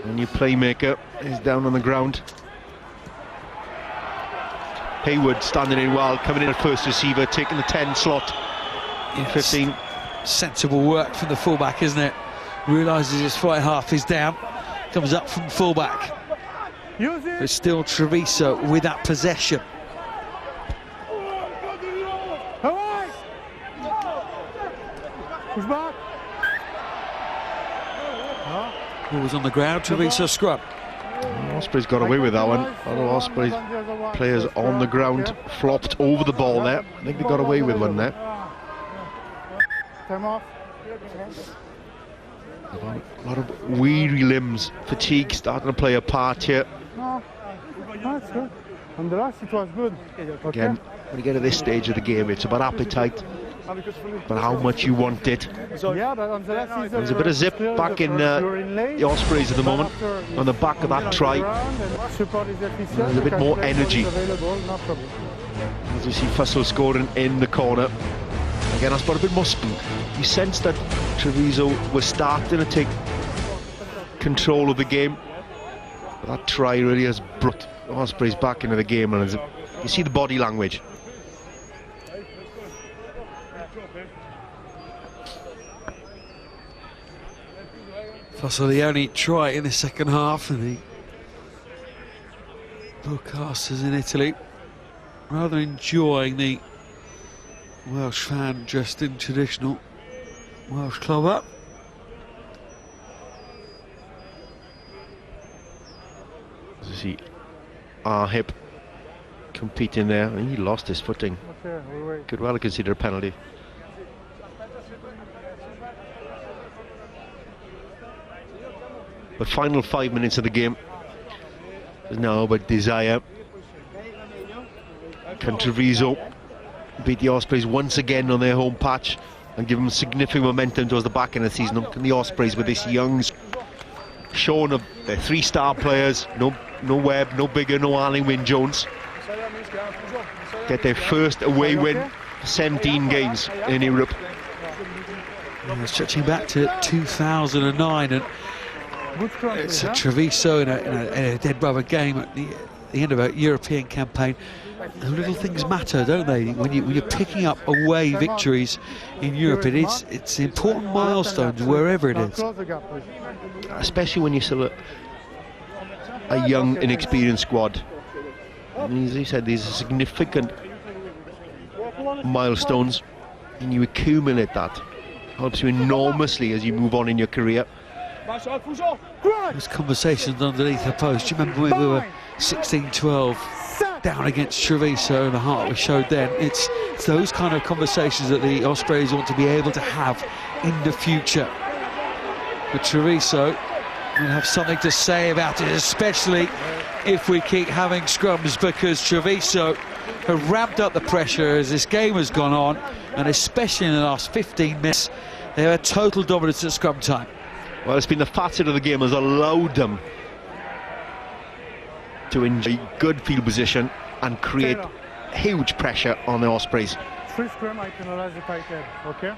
And your playmaker is down on the ground. Hayward standing in well, coming in at first receiver, taking the 10 slot. Yes. 15. Sensible work from the fullback, isn't it? Realises his right half is down, comes up from fullback. But still Treviso with that possession. Who's back? Ball was on the ground, Treviso scrum. Ospreys got away with that one. A lot of Ospreys players on the ground flopped over the ball there. I think they got away with one there. Time off. A lot of weary limbs, fatigue starting to play a part here. No, it's good. On the last it was good. Okay. Again, when you get to this stage of the game, it's about appetite, but how much you want it. Yeah, but on the last There's a bit of zip back in the Ospreys at the moment, on the back of that try. There's a bit more energy. As you see Fussell scoring in the corner. Again, that's got a bit more speed. You sense that Treviso was starting to take control of the game. But that try really has brought Ospreys back into the game, and you see the body language. Fussell the only try in the second half, and the broadcasters in Italy rather enjoying the Welsh fan dressed in traditional Welsh club up. As you see Hip competing there, and he lost his footing. Could well consider a penalty. The final 5 minutes of the game is now about desire. Can Treviso beat the Ospreys once again on their home patch and give them significant momentum towards the back end of the season? Can the Ospreys, with this young shown of their 3-star players, no Webb, no Bigger, no Arling Jones, get their first away win for 17 games in Europe? Stretching back to 2009, and it's a Treviso in a dead rubber game at the end of a European campaign. The little things matter, don't they? When you're picking up away victories in Europe, it's important milestones wherever it is. Especially when you're still a young, inexperienced squad. And as you said, these are significant milestones, and you accumulate that. Helps you enormously as you move on in your career. There's conversations underneath the post. Do you remember when we were 16-12 down against Treviso and the heart we showed then? It's those kind of conversations that the Ospreys want to be able to have in the future. But Treviso will have something to say about it, especially if we keep having scrums, because Treviso have ramped up the pressure as this game has gone on, and especially in the last 15 minutes, they have a total dominance at scrum time. Well, it's been the facet of the game has allowed them to enjoy good field position and create huge pressure on the Ospreys. Free scrum, I penalise the tight head, okay?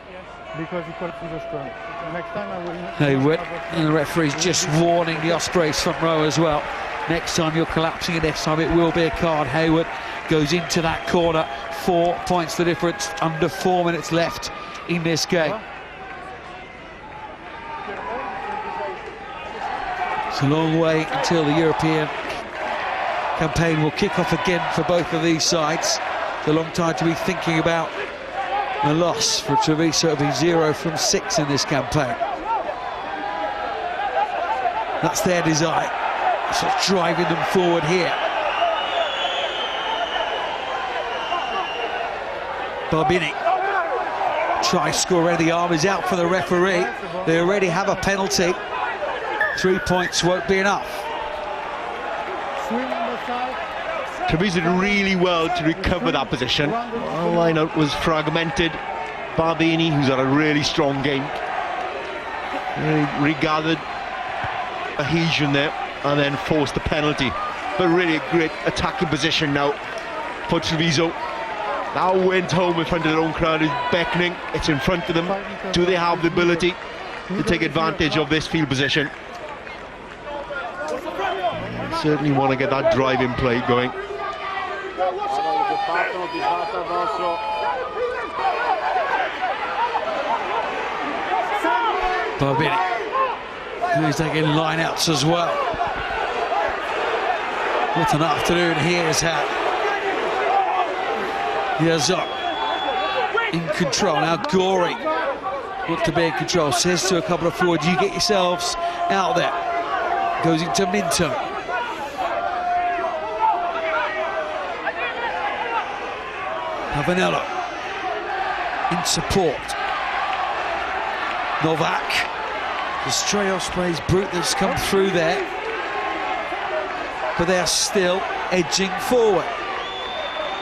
Because it qualifies the scrum. Next time I will... Hayward, and the referee's just warning the Ospreys front row as well. Next time you're collapsing, and next time it will be a card. Hayward goes into that corner. 4 points the difference, under 4 minutes left in this game. It's a long way until the European campaign will kick off again for both of these sides. It's a long time to be thinking about a loss. For Treviso, it'll be 0 from 6 in this campaign. That's their desire. That's what's driving them forward here. Barbini. Try score already. The arm is out for the referee. They already have a penalty. 3 points won't be enough. Treviso did really well to recover that position. Our line-out was fragmented. Barbini, who's had a really strong game, really regathered adhesion there and then forced the penalty. But really a great attacking position now for Treviso. Now went home in front of their own crowd, is beckoning. It's in front of them. Do they have the ability to take advantage of this field position? Certainly want to get that driving play going. Barbini, who's taking line-outs as well. What an afternoon he has had. Yazok in control. Now Gory wants to be in control. Says to a couple of forwards, you get yourselves out there. Goes into Minton. Pavanello in support. Novak. The stray Ospreys brute that's come through there. But they're still edging forward.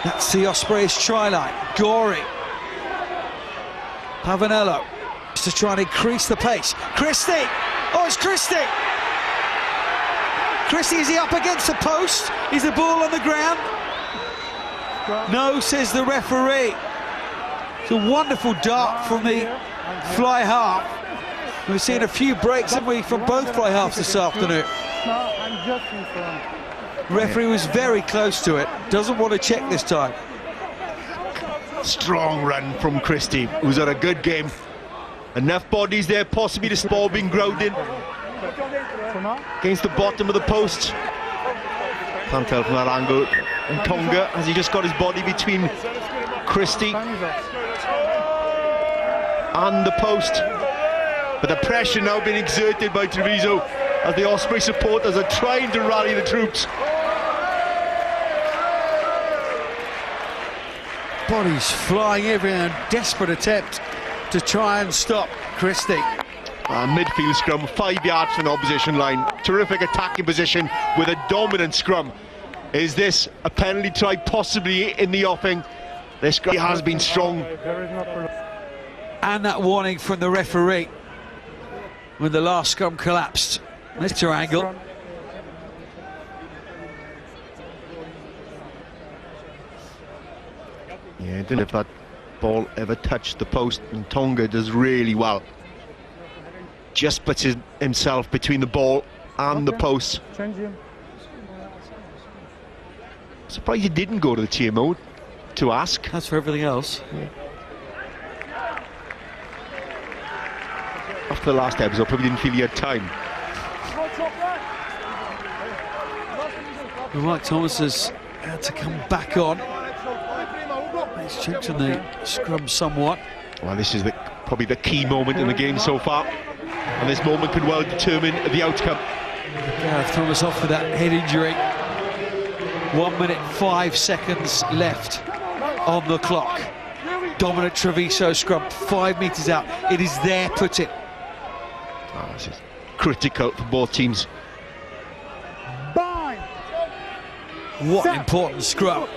That's the Ospreys try line. Gory. Pavanello to try and increase the pace. Christie! Oh, it's Christie! Christie, is he up against the post? Is the ball on the ground? No, says the referee. It's a wonderful dart from the fly half. We've seen a few breaks, haven't we, from both fly halves this afternoon. Referee was very close to it. Doesn't want to check this time. Strong run from Christie, who's had a good game. Enough bodies there, possibly the ball being grounded against the bottom of the post. Can't tell from that angle. And Tonga, has he just got his body between Christie and the post? But the pressure now being exerted by Treviso as the Osprey supporters are trying to rally the troops. Bodies flying everywhere, a desperate attempt to try and stop Christie. Midfield scrum, 5 yards from the opposition line. Terrific attacking position with a dominant scrum. Is this a penalty try possibly in the offing? This scrum has been strong. And that warning from the referee when the last scrum collapsed. Mr. Angle. Yeah, I don't know if that ball ever touched the post, and Tonga does really well. Just puts himself between the ball and the post. Surprised he didn't go to the TMO to ask. That's for everything else. Yeah. After the last episode, probably didn't feel he had time. Mike Thomas has had to come back on. He's strengthened the scrum somewhat. Well, this is probably the key moment in the game so far, and this moment could well determine the outcome. Gareth Thomas off with that head injury. 1 minute 5 seconds left on the clock. Dominant Treviso scrum, 5 metres out. It is there, put it. Oh, this is critical for both teams. What an important scrum.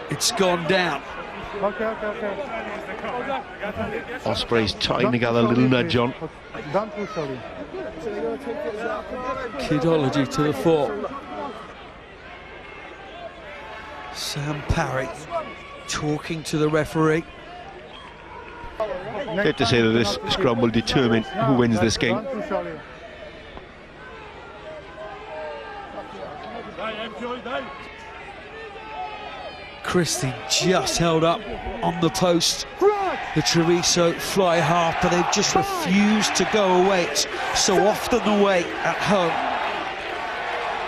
It's gone down. Ospreys trying to gather a little nudge on. Kidology to the fore. Sam Parry talking to the referee. Fair to say that this scrum will determine who wins this game. Christie just held up on the post. The Treviso fly half, but they've just refused to go away. It's so often the way at home.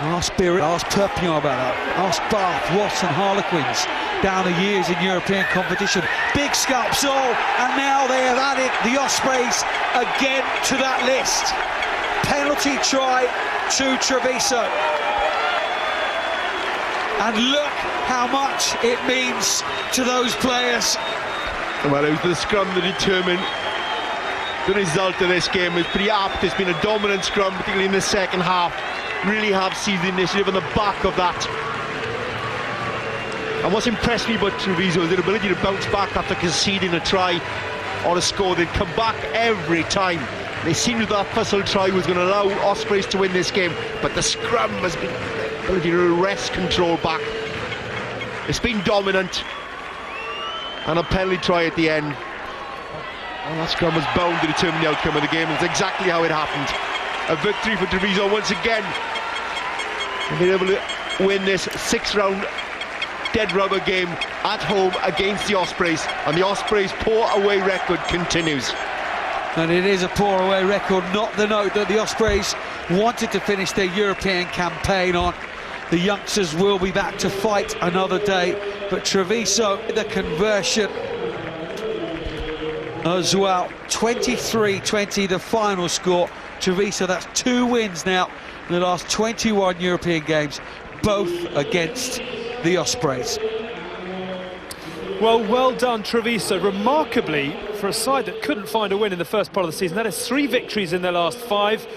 Ask Spirit, ask Perpignan about that. Ask Bath, Watts and Harlequins down the years in European competition. Big scalps all, and now they have added the Ospreys again to that list. Penalty try to Treviso. And look how much it means to those players. Well, it was the scrum that determined the result of this game. It's pretty apt. It's been a dominant scrum, particularly in the second half. Really have seized the initiative on the back of that. And what's impressed me about Treviso is their ability to bounce back after conceding a try or a score. They'd come back every time. They seemed that Fussell try was going to allow Ospreys to win this game, but the scrum has been the ability to wrest control back. It's been dominant, and a penalty try at the end. And that scrum was bound to determine the outcome of the game. It's exactly how it happened. A victory for Treviso once again. And being able to win this 6th-round dead rubber game at home against the Ospreys, and the Ospreys' poor away record continues. And it is a poor away record, not the note that the Ospreys wanted to finish their European campaign on. The youngsters will be back to fight another day, but Treviso, the conversion as well. 23-20 the final score. Treviso, that's 2 wins now in the last 21 European games, both against the Ospreys. Well done, Treviso. Remarkably, for a side that couldn't find a win in the first part of the season, that is 3 victories in their last 5.